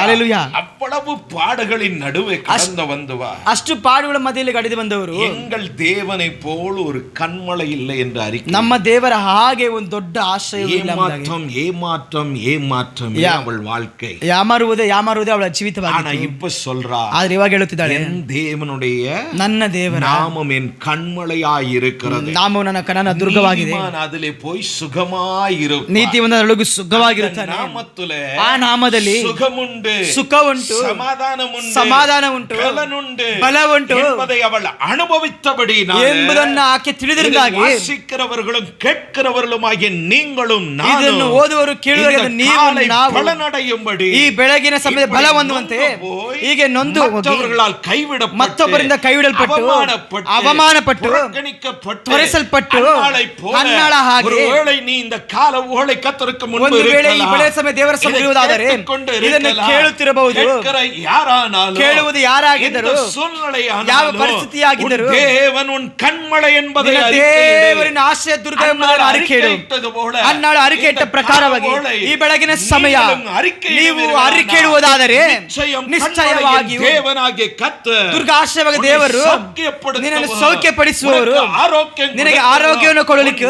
hallelujah. அவ்வளவு பாடுகளின் நடுவே கடந்து வந்தவர், ಅಷ್ಟು ಪಾಡುಗಳ ಮಧ್ಯದಲ್ಲಿ ಕಡಿದು ಬಂದವರು. எங்கள் தேவனை போல் ஒரு கண்மலை இல்லை என்று அறிக்கை. ನಮ್ಮ ದೇವರ ಹಾಗೆ ಒಂದು ದೊಡ್ಡ ಆಶ್ರಯವಿಲ್ಲ. ஏமாற்றம் அவள் வாழ்க்கை. ಯಾಮಾರುವುದೇ ಅವಳ ಜೀವಿತವಾಗಿದೆ. ஆனா இப்ப சொல்றா, ಆದ್ರೆ ಇವಾಗ ಹೇಳುತ್ತಿದ್ದಾಳೆ, என் தேவனுடைய ನನ್ನ ದೇವರ நாமம் என் கண்மலையாய் இருக்கிறது. ನಾಮವು ನನ್ನ ದುರ್ಗವಾಗಿದೆ. அதிலே போய் சுகமாயிரு. ನೀತಿವಂತ ಅದರೊಳಗೆ ಸುಖವಾಗಿರುತ್ತಾನೆ. ಆ ನಾಮದಲ್ಲಿ ಸುಖ ಉಂಟು, ಸಮಾಧಾನ ಉಂಟು, ಬಲ ಉಂಟು என்பதை அவள் அனுபவித்தபடி ಎಂಬುದನ್ನು ಆಕೆ ತಿಳಿದಿರುವುದಾಗಿ வாசிக்கிறவர்களும் கேட்கிறவர்களுமாகிய நீங்களும் ಇದನ್ನು ಓದುವರು ಕೇಳುವವರು ನೀವು ನಾವು பலனடையும்படி ಈ ಬೆಳಗಿನ ಸಮಯದ ಬಲ ಹೊಂದುವಂತೆ ಹೀಗೆ ನೊಂದು ಮತ್ತೊಬ್ಬರಿಂದ ಕೈವಿಡಲ್ಪಟ್ಟು ಅವಮಾನಪಟ್ಟು ತೊರೆಸಲ್ಪಟ್ಟು ಹನ್ನಾಳ ಹಾಗೆ நீ இந்த கால ஓளை கர்த்தருக்கு முன்பு ಒಂದು ವೇಳೆ ಈ ಬೆಳೆಯ ಸಮಯ ದೇವರ ಸಮಯ ಇರುವುದಾದರೆ ಇದನ್ನು ಕೇಳುತ್ತಿರಬಹುದು. ಕೇಳುವುದು ಯಾರಾಗಿದ್ದರು, ಯಾವ ಪರಿಸ್ಥಿತಿಯಾಗಿದ್ದರು, தேவன் உன் கண்மலை என்பதை ದೇವರಿನ ಆಶ್ರಯ ದುರ್ಗ ಎಂಬುದನ್ನು ಅರಿಕೆಯಿಡು. ಹನ್ನಾಳು ಅರಿಕೆಯಿಟ್ಟ ಪ್ರಕಾರವಾಗಿ ಈ ಬೆಳಗಿನ ಸಮಯ ನೀವು ಅರಿಕೆಯಿಡುವುದಾದರೆ ನಿಶ್ಚಯವಾಗಿಯೂ தேவனாகிய கர்த்தர் ದುರ್ಗ ಆಶ್ರಯವಾಗಿ ದೇವರು ನಿನ್ನನ್ನು ಸೌಖ್ಯಪಡಿಸುವವರು, ನಿನಗೆ ಆರೋಗ್ಯವನ್ನು ಕೊಡಲಿಕ್ಕೆ,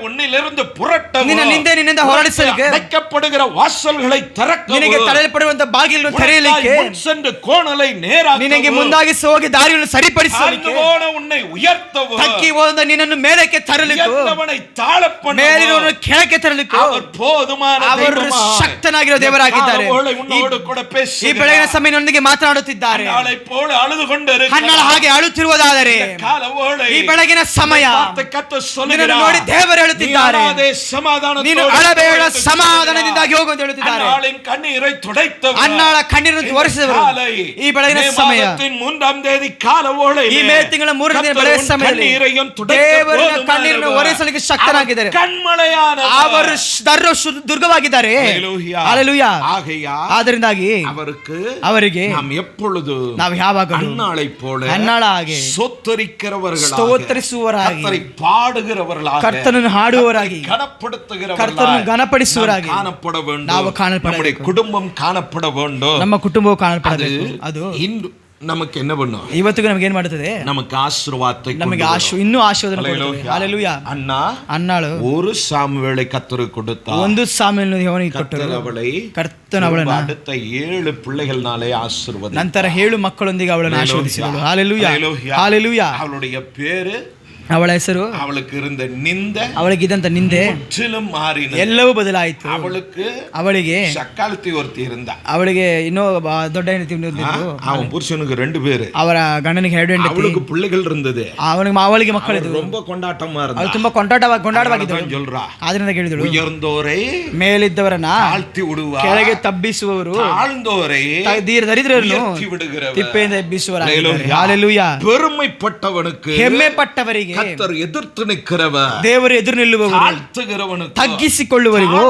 உன்னிலிருந்து புரட்டவும், ನಿನ್ನ ನಿನ್ನಿಂದ ಹೊರಡಿಸಲಿಕ್ಕೆ, ಅಡಕப்படுகிற ವಾಸಲ್களை ತೆರಕவும், ನಿನಗೆ ತಡೆಯಲ್ಪಡುವಂತ ಬಾಗಿಲನ್ನು ತೆರೆಯಲಿಕ್ಕೆ, சென்று கோணலை நேராக்கவும், ನಿನಗೆ ಮುಂದಾಗಿ ಹೋಗಿ ದಾರಿಯನ್ನು ಸರಿಪಡಿಸಲಿಕ್ಕೆ, உன்னை உயர்த்தவும், ತಗ್ಗಿ ಹೋದ ನಿನ್ನನ್ನು ಮೇಲಕ್ಕೆ ತರಲಿಕ್ಕೆ, ಮೇಲಿರುವವರನ್ನು ಕೆಳಕ್ಕೆ ತರಲಿಕ್ಕೆ ಅವರು ಶಕ್ತನಾಗಿರೋ ದೇವರಾಗಿದ್ದಾರೆ. ಈ ಬೆಳಗಿನ ಸಮಯದೊಂದಿಗೆ ಮಾತನಾಡುತ್ತಿದ್ದಾರೆ. ಹನ್ನಾಳ ಹಾಗೆ ಅಳುತ್ತಿರುವುದಾದರೆ ಈ ಬೆಳಗಿನ ಸಮಯ ನಿನ್ನನ್ನು ನೋಡಿ ದೇವರು ಹೇಳುತ್ತಿದ್ದಾರೆ, ನೀನು ಅಳಬೇಡ, ಸಮಾಧಾನದಿಂದಾಗಿ ಹೋಗು ಅಂತ ಹೇಳುತ್ತಿದ್ದಾರೆ. ಹನ್ನಾಳ ಕಣ್ಣೀರನ್ನು ಒರೆಸಿದವರು ಈ ಬೆಳಗಿನ ಸಮಯ, ಈ ಮೇ ತಿಂಗಳ 3ನೇ ದಿನ ಬೆಳಗಿನ ಸಮಯದಲ್ಲಿ ದೇವರ ಕಣ್ಣೀರನ್ನು ಒರೆಸಲಿಕ್ಕೆ ಶಕ್ತರಾಗಿದ್ದಾರೆ. ಅವರು ದುರ್ಗವಾಗಿದ್ದಾರೆ. ಹಲ್ಲೆಲೂಯಾ. ಆದ್ದರಿಂದಾಗಿ ಅವರಿಗೆ ನಾವು ಯಾವಾಗಲೂ ಹನ್ನಾಳ ಹಾಗೆ ಸ್ತೋತ್ರಿಸುವವರಾಗಿ, ಕರ್ತನನ್ನು ಹಾಡುವವರಾಗಿ, ಕರ್ತನನ್ನು ಘನಪಡಿಸುವವರಾಗಿ ನಾವು ಕಾಣಲ್ಪಡಬೇಕು. குடும்பம் காணப்பட வேண்டும். ನಮ್ಮ ಕುಟುಂಬವು ಕಾಣಲ್ಪಡಬೇಕು. ಅದು நமக்கு என்ன பண்ணும்? ಇವತ್ತಿಗೂ ನಮಗೆ ಏನು ಮಾಡುತ್ತದೆ? நமக்கு ஆசீர்வாதத்தை, ನಮಗೆ ಇನ್ನೂ ಆಶೀರ್ವಾದ ಕೊಡುತ್ತದೆ. ಹಲ್ಲೆಲೂಯಾ. ಅನ್ನಾಳು ஒரு சாமுவேலை கர்த்தருக்கு கொடுத்தார். ಒಂದು ಸಾಮುವೇಲನನ್ನು ದೇವನಿಗೆ ಕೊಟ್ಟರು. ಕರ್ತನು ಅವಳನ್ನು அடுத்த 7 பிள்ளைகள்னாலே ஆசீர்வதித்தார். ನಂತರ 7 ಮಕ್ಕಳೊಂದಿಗೆ ಅವಳನ್ನು ಆಶೀರ್ವದಿಸಿದಳು. Hallelujah, hallelujah. அவளுடைய பேரு, ಅವಳ ಹೆಸರು, ಅವಳಿಗೆ ಇರುವಂತ ನಿಂದೆ, ಅವಳಿಗಿದ್ದಂತ ನಿಂದೆ ಮುற்றிலும் ಮಾರಿನ, ಎಲ್ಲವೂ ಬದಲಾಯಿತು. ಅವಳಿಗೆ சக்காலத்தி ஒருத்தி இருந்தா, ಅವಳಿಗೆ ಇನ್ನೂ ದೊಡ್ಡ ಹೆಂಡತಿ அவன் புருஷனுக்கு 2 பேரு, ಅವರ ಗಂಡನಿಗೆ 2 ಹೆಂಡತಿ, அவளுக்கு பிள்ளைகள் இருந்தது, ಅವಳಿಗೆ ಮಕ್ಕಳಿದ್ರು. ரொம்ப கொண்டாட்டமா இருந்தா, ಅವಳು ತುಂಬಾ ಕೊಂಡಾಟವಾಗಿದ್ದಳು. சொல்றா, ಆದ್ರಿಂದ ಕೇಳಿದಳು, உயர்ந்தோரை ಮೇಲಿದ್ದವರನ್ನ ತಾಳ್ತಿ விடுவார், ಕೆಳಗೆ ತಬ್ಬಿಸುವವರು, ತಾழ்ந்தೋரை ದರಿದ್ರರನ್ನು ತಿಪ್ಪೆಯಿಂದ ಎಬ್ಬಿಸುವವರಾಗಿದ್ದಾರೆ. ಹಲ್ಲೆಲೂಯಾ. பெருமைப்பட்டவனுக்கு, ಹೆಮ್ಮೆ ಪಟ್ಟವರಿಗೆ கர்த்தர் எதிர்த்து நிற்கிறவர், ದೇವರು ಎದುರು ನಿಲ್ಲುವವರು, தாழ்த்துகிறவனுக்கு, ತಗ್ಗಿಸಿಕೊಳ್ಳುವವರಿಗೂ,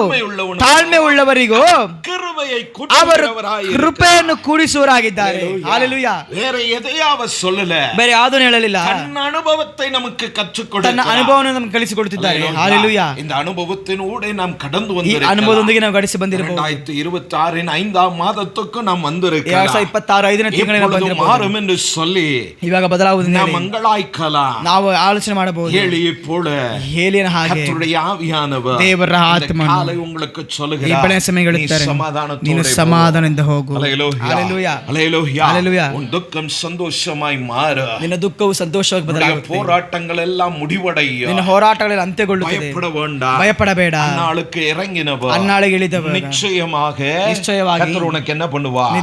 ತಾಳ್ಮೆ ಉಳ್ಳವರಿಗೂ கிருபையை ಅವರು கூட்டுகிறவராய் ಕೃಪೆಯನ್ನು ಕೂಡಿಸುವವರಾಗಿದ್ದಾರೆ. ಹಲ್ಲೆಲೂಯಾ. வேற எதையாவது சொல்லல, ಬೇರೆ ಯಾವುದನ್ನು ಹೇಳಲಿಲ್ಲ. ತನ್ನ ಅನುಭವத்தை நமக்கு கற்றுக் கொடுத்தார். ತನ್ನ ಅನುಭವವನ್ನು ನಮಗೆ ಕಲಿಸಿಕೊಡುತ್ತಿದ್ದಾರೆ. ಹಲ್ಲೆಲೂಯಾ. இந்த அனுபவத்தினூடே நாம் கடந்து ಈ வந்திருக்கிறோம். ಅನುಭವದೊಂದಿಗೆ ನಾವು ಗಡಿಸಿ ಬಂದಿರಬಹುದು. 2026 5ஆம் மாதத்துக்கு நாம் வந்திருக்கிறோம். 2026 5ನೇ ತಿಂಗಳಿಗೆ ನಾವು ಬಂದಿರಬಹುದು. மாறும் என்று சொல்லி ಇವಾಗ ಬದಲಾಗುವುದು நாம் மங்களாய்க்கலாம். ನಾವು ಆಲೋಚನೆ ಮಾಡಬಹುದು. ಏಳಿಯ ಪೋಳ ಏಲಿಯನ ಹಾಗೆ ಕರ್ತನುடைய ಆವಿಯಾನவர் ದೇವರ ಆತ್ಮನು ಕಾಲ உங்களுக்கு சொல்லுகிறார், ಈ ಬೆಳೆಯ ಸಮಯಗಳಿದ್ದಾರೆ, ನೀನು ಸಮಾಧಾನದಿಂದ ಹೋಗು. Hallelujah, hallelujah, hallelujah. உன் துக்கம் சந்தோஷமாய் மாறு, ನಿನ್ನ ದುಃಖವು ಸಂತೋಷವಾಗಿ ಬದಲಾಗುತ್ತದೆ. போராட்டங்களெல்லாம் முடிவடையும், ನಿನ್ನ ಹೋರಾಟಗಳೆಲ್ಲ ಅಂತ್ಯಗೊಳ್ಳುತ್ತದೆ. பயப்பட வேண்டாம், ಭಯಪಡಬೇಡ. அந்நாளுக்கு இறங்கினவர், ಅನ್ನಾಳಿಗೆ ಇಳಿದವರು நிச்சயமாக ಕರ್ತರು உனக்கு என்ன பண்ணுவார்?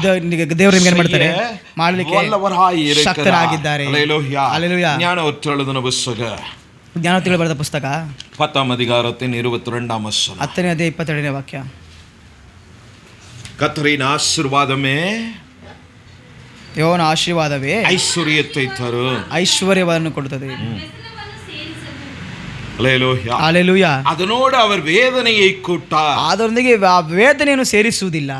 ದೇವರು ನಿಮಗೆ ಏನು ಮಾಡ್ತಾರೆ? ಮಾಡಲಿಕ್ಕೆ ವಲ್ಲವರಾಗಿ ಶಕ್ತರಾಗಿದ್ದಾರೆ. Hallelujah, hallelujah. ಜ್ಞಾನೋಕ್ತಿ எழுதின புத்தகம், ಜ್ಞಾನೋಕ್ತಿಗಳು ಬರೆದ ಪುಸ್ತಕ 10ஆம் அதிகாரத்தின் 22ஆம் வசனம், 10ನೇ ಅಧ್ಯಾಯ 22ನೇ ವಾಕ್ಯ. கர்த்தரின் ஆசீர்வாதமே, ಯೆಹೋವನ ಆಶೀರ್ವಾದವೇ ಐಶ್ವರ್ಯத்தை தரும், ಐಶ್ವರ್ಯವನ್ನು ಕೊಡುತ್ತದೆ. ಹಲ್ಲೆಲೂಯಾ. ಅದನೋಡು அவர் வேதனையை கூட்டார். ಅದರೊಂದಿಗೆ ವೇದನೆಯನ್ನು ಸೇರಿಸುವುದಿಲ್ಲ.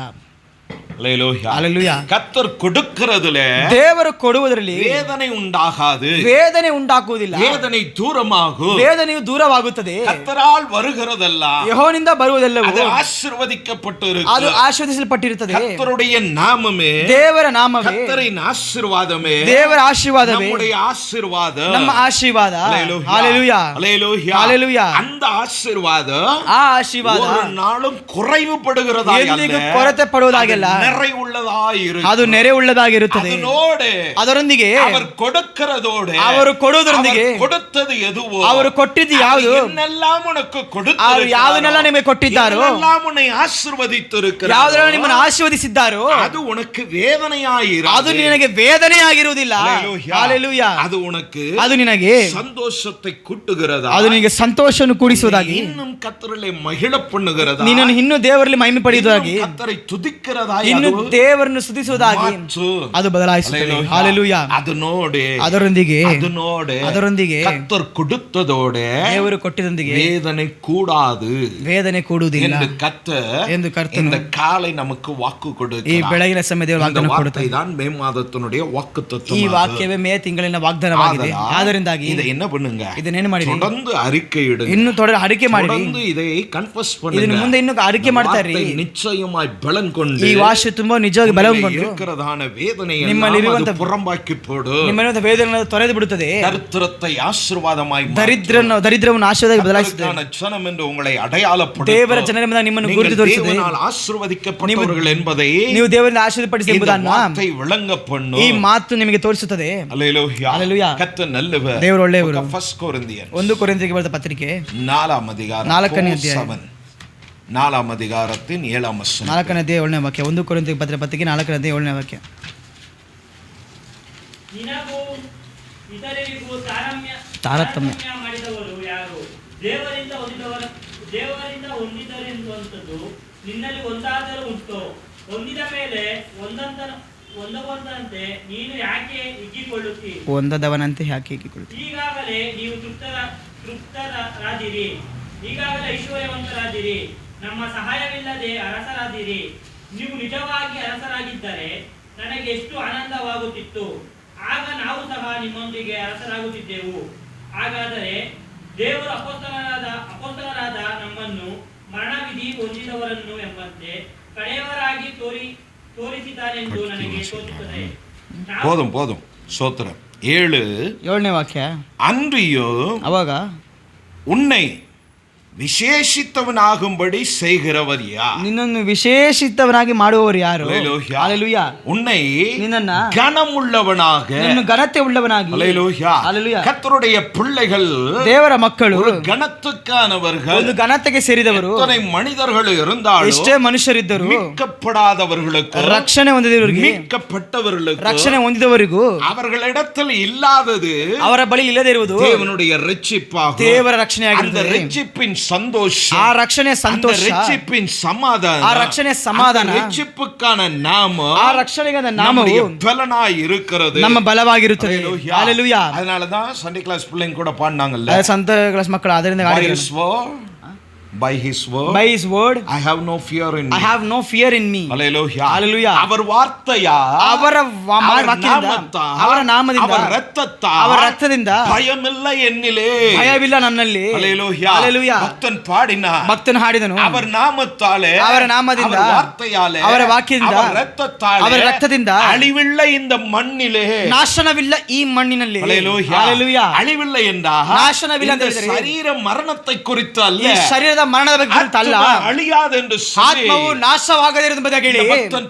ஹல்லேலூயா. கர்த்தர் கொடுக்கிறதுல ದೇವರು ಕೊಡುವುದರಲ್ಲಿ வேதனை உண்டாகாது. ವೇದನೆ ಉಂಟಾಗುವುದಿಲ್ಲ. வேதனை தூரமாகும். ವೇದನೆಯು ದೂರವಾಗುತ್ತದೆ. கர்த்தரால் வருகிறதெல்லாம் ಯೆಹೋವನಿಂದ ಬರುವುದೆಲ್ಲವೂ அது ஆசீர்வதிக்கப்பட்டிருக்கிறது. ಅದು ಆಶೀರ್ವದಿಸಲ್ಪಟ್ಟಿರುತ್ತದೆ. கர்த்தருடைய நாமமே, ದೇವರ ನಾಮವೇ, கர்த்தரின் ஆசீர்வாதமே, ದೇವರ ಆಶೀರ್ವಾದವೇ நம்முடைய ஆசீர்வாதம். ನಮ್ಮ ಆಶೀರ್ವಾದ. ஹல்லேலூயா. ஹல்லேலூயா. அந்த ஆசீர்வாதம் ಆ ಆಶೀರ್ವಾದ ஒரு நாளும் குறைவுபடுகிறதா ಎಂದಿಗೂ ಕೊರತೆ ಪಡುವುದಾಗಿಲ್ಲ. ಅದು ನೆರೆ ಉಳ್ಳದಾಗಿರುತ್ತದೆ. ಅದರೊಂದಿಗೆ அவர் கொடுக்கிறதோடு ಅವರು ಕೊಡುವುದರೊಂದಿಗೆ கொடுத்தது எதுவோ ಅವರು ಕೊಟ್ಟಿದ್ದು ಯಾವುದು, என்னெல்லாம் உனக்கு ಅವರು ಯಾವುದನ್ನೆಲ್ಲ ನಿಮಗೆ ಕೊಟ್ಟಿದ್ದಾರೋ, உன்னை ಆಶೀರ್ವದಿಸಿರುತ್ತಾರೆ, ಯಾವುದನ್ನೆಲ್ಲ ನಿಮ್ಮನ್ನು ಆಶೀರ್ವದಿಸಿದ್ದಾರೋ ಅದು ಉನக்கு வேதனையாயிரு, ಅದು ನಿನಗೆ ವೇದನೆಯಾಗಿರುವುದಿಲ್ಲ. ಹಲ್ಲೇಲೂಯಾ. ಅದು ಉನக்கு ಅದು ನಿನಗೆ ಸಂತೋಷத்தை கூட்டுகிறதா, ಅದು ನಿನಗೆ ಸಂತೋಷವನ್ನು ಕೂಡಿಸುವುದಾಗಿ, இன்னும் கர்த்தரிலே மகிழ பண்ணுகிறதா, ನಿನ್ನನ್ನು ಇನ್ನೂ ದೇವರಲ್ಲಿ ಮಹಿಮೆ ಪಡೆಯುವುದಾಗಿ, கர்த்தரை துதிக்கிறதா, ಇನ್ನು ದೇವರನ್ನು ಸ್ತುತಿಸುವುದಾಗಿ ಅದು ಬದಲಾಯಿಸುತ್ತದೆ. ಹಲ್ಲೇಲೂಯಾ. ಅದರೊಂದಿಗೆ கர்த்தர் கொடுத்ததோடு ದೇವರು ಕೊಟ್ಟಿದ್ದೊಂದಿಗೆ வேதனை கூடாது, ವೇದನೆ ಕೂಡುವುದಿಲ್ಲ ಎಂದು ಕರ್ತನು இந்த காலை நமக்கு வாக்கு கொடுக்கிறார். ಈ ಬೆಳಗಿನ ಸಮಯ ದೇವರು ವಾಗ್ದಾನ ಕೊಡುತ್ತಾರೆ. இதான் மே மாதத்தினுடைய வாக்குத்தத்தம். ಈ ವಾಕ್ಯವೇ ಮೇ ತಿಂಗಳಿನ ವಾಗ್ದಾನವಾಗಿದೆ. ಆದ್ದರಿಂದಾಗಿ இதை என்ன பண்ணுங்க, ಇದನ್ನೇನು ಮಾಡಿ தொடர்ந்து அறிக்கையிடுங்க, ಇನ್ನು தொடர்ந்து அறிಕೆ ಮಾಡಿ, தொடர்ந்து இதை கன்ஃபஸ் பண்ணுங்க. ಇದನ್ನ ಮುಂದೆ ಇನ್ನು அறிಕೆ ಮಾಡ್ತಾರೆ. நிச்சயமாய் பலன் கொண்டு ಈ ವಾಕ್ಯ ತುಂಬಾ ನಿಜವಾಗಿ ಬಲಗೊಂಡು இருக்கிறதான வேதனையை ನಿಮ್ಮಲ್ಲಿರುವಂತ புறம்பாக்கಿ போடு, ನಿಮ್ಮಲ್ಲಿರುವಂತ ವೇದನೆಯನ್ನು ತೊರೆದು ಬಿಡುತ್ತದೆ. ದರಿದ್ರத்தை ಆಶೀರ್ವಾದமாய் ದರಿದ್ರವನ್ನು ಆಶೀರ್ವಾದವಾಗಿ ಬದಲಾಯಿಸುತ್ತದೆ. ஜனம் என்று உங்களை அடையாளப்படுத்தும். ದೇವರ ಜನರಿಂದ ನಿಮ್ಮನ್ನು ಗುರುತು ತೋರಿಸುತ್ತದೆ. தேவனால் ஆசீர்வதிக்கப்பட்டவர்கள் என்பதை ನೀವು ದೇವರಿಂದ ಆಶೀರ್ವದಿಸಲ್ಪಡಿಸಿ ಎಂಬುದನ್ನು வார்த்தை விளங்க பண்ணு. ಈ ಮಾತು ನಿಮಗೆ ತೋರಿಸುತ್ತದೆ. ஹல்லேலூயா. ஹல்லேலூயா. கர்த்தர் நல்லவர். ದೇವರು ಒಳ್ಳೆಯವರು. 1 ಕೊರಿಂಥಿಯನ್ 1 ಕೊರಿಂಥಿಯರಿಗೆ ಬರೆದ ಪತ್ರಿಕೆ 4ನೇ ಅಧ್ಯಾಯ 4ನೇ ಅಧ್ಯಾಯ 4ನೇ ಅಧ್ಯಾಯத்தின் 7ನೇ ವಚನ 4ನೇ ಅಧ್ಯಾಯ 7ನೇ ವಾಕ್ಯ 1 ಕೊರಿಂಥಿಯರಿಗೆ ಬರೆದ ಪತ್ರಿಕೆ 4ನೇ ಅಧ್ಯಾಯ 7ನೇ ವಾಕ್ಯ. ನಿನಗೂ ಇತರರಿಗೂ ತಾರತಮ್ಯ ಮಾಡಿದವರು ಯಾರು? ದೇವರಿಂದ ಹೊಂದಿದರೆಂಬುವಂಥದ್ದು ನಿನ್ನಲ್ಲಿ ಒಂದಾದರೂ ಉಂಟು. ಹೊಂದಿದ ಮೇಲೆ ಒಂದವಂತೆ ನೀನು ಯಾಕೆ ಹಿಗ್ಗಿಕೊಳ್ಳುತ್ತಿ? ಒಂದದವನಂತೆ ಯಾಕೆ ಹಿಗ್ಗಿಕೊಳ್ಳುತ್ತಿ? ಈಗಾಗಲೇ ನೀವು ತೃಪ್ತರಾದಿರಿ, ಈಗಾಗಲೇ ಐಶ್ವರ್ಯವಂತರಾದಿರಿ, ನಮ್ಮ ಸಹಾಯವಿಲ್ಲದೆ ಅರಸರಾದಿರಿ. ನೀವು ನಿಜವಾಗಿ ಅರಸರಾಗಿದ್ದರೆ ನನಗೆ ಎಷ್ಟು ಆನಂದವಾಗುತ್ತಿತ್ತು. ಆಗ ನಾವು ಸಹ ನಿಮ್ಮೊಂದಿಗೆ ಅರಸರಾಗುತ್ತಿದ್ದೆವು. ಹಾಗಾದರೆ ದೇವರು ಅಪೊಸ್ತಲರಾದ ನಮ್ಮನ್ನು ಮರಣವಿಧಿ ಹೊಂದಿದವರನ್ನು ಎಂಬಂತೆ ಕಡೆಯವರಾಗಿ ತೋರಿಸಿದ್ದಾನೆಂದು ನನಗೆ ತೋಚುತ್ತದೆ. போதும் சோத்திரம். 7ನೇ ವಾಕ್ಯ. அன்றியோ ಅವಾಗ உன்னை ವಿಶೇಷಿತವನಾಗುಂಬಡಿ செய்கிறவர் ಯಾರು? ನಿನ್ನನ್ನು ವಿಶೇಷಿತವನಾಗಿ ಮಾಡುವವರು ಯಾರು? ಹಲ್ಲೇಲೂಯಾ. உன்னை ನಿನ್ನನ್ನ கனமுள்ளவனாக, ನಿನ್ನ ಘನತೆ ಉಳ್ಳವನಾಗಿ. ஹல்லேலூயா. ஹல்லேலூயா. கர்த்தருடைய பிள்ளைகள், ದೇವರ ಮಕ್ಕಳು, கனத்துக்கானவர்கள், ಒಂದು ಘನತೆಗೆ ಸೇರಿದವರು, எத்தனை மனிதர்கள் இருந்தாலும் ಎಷ್ಟೇ ಮನುಷ್ಯರಿದ್ದರು மீட்கப்படாதவர்களுக்கு, ರಕ್ಷಣೆ ಹೊಂದಿದವರಿಗೆ, மீட்கப்பட்டவர்களுக்கு, ರಕ್ಷಣೆ ಹೊಂದಿದವರಿಗೂ அவர்களிடத்தில் இல்லாதது ಅವರ ಬಳಿ ಇಲ್ಲದೆ ಇರುವುದು தேவனுடைய ரட்சிப்பாகும். ದೇವರ ರಕ್ಷಣೆಯಾಗಿರುತ್ತದೆ. அந்த ரட்சிப்பின் சந்தோஷம், ಆ ರಕ್ಷಣೆ ಸಂತೋಷ, ரட்சிப்பின் சமாதானம், ಆ ರಕ್ಷಣೆ ಸಮಾಧಾನ, ரட்சிப்புக்கான நாமம், ಆ ರಕ್ಷಣೆಗಾದ ನಾಮವು பலனாய் இருக்கிறது, ನಮ್ಮ ಬಲವಾಗಿರುತ್ತದೆ. ಹಲ್ಲೇಲೂಯಾ. அதனால தான் சண்டே கிளாஸ் பிள்ளைங்க கூட பாடினாங்கல்ல, ಸಂತ ಕ್ಲಾಸ್ ಮಕ್ಕಳು ಅದರಿಂದ by his word I have no fear in me. Hallelujah. அவர் வார்த்தையா, ಅವರ ವಾಕ್ಯದಿಂದ, ಅವರ ನಾಮದಿಂದ, ಅವರ ರಕ್ತದಿಂದ ಭಯಮಿಲ್ಲ ಎನ್ನಿலே, ಭಯವಿಲ್ಲ ನನ್ನಲ್ಲಿ. Hallelujah. ಭಕ್ತನು ಹಾಡಿದನು, ಅವರ ನಾಮத்தாலே, ಅವರ ನಾಮದಿಂದ, ಅವರ ವಾರ್ತೆಯಾಲೆ, ಅವರ ವಾಕ್ಯದಿಂದ, ಅವರ ರಕ್ತத்தாலே, ಅವರ ರಕ್ತದಿಂದ ಅಳಿವಿಲ್ಲ இந்த ಮಣ್ಣಿலே, ನಾಶನವಿಲ್ಲ ಈ ಮಣ್ಣಿನಲ್ಲಿ. Hallelujah. ಅಳಿವಿಲ್ಲ ಎಂದ ನಾಶನವಿಲ್ಲ ಅಂತ ಹೇಳಿದರೆ ಶರೀರ ಮರಣத்தை குறித்து அல்ல, ಈ ಶರೀರದ ಮರಣದ ಬಗ್ಗೆ ಅಲ್ಲ, ಅಳಿಯಾದೆಂದು ಆತ್ಮವು ನಾಶವಾಗದಿರುವುದನ್ನು ಹೇಳಿ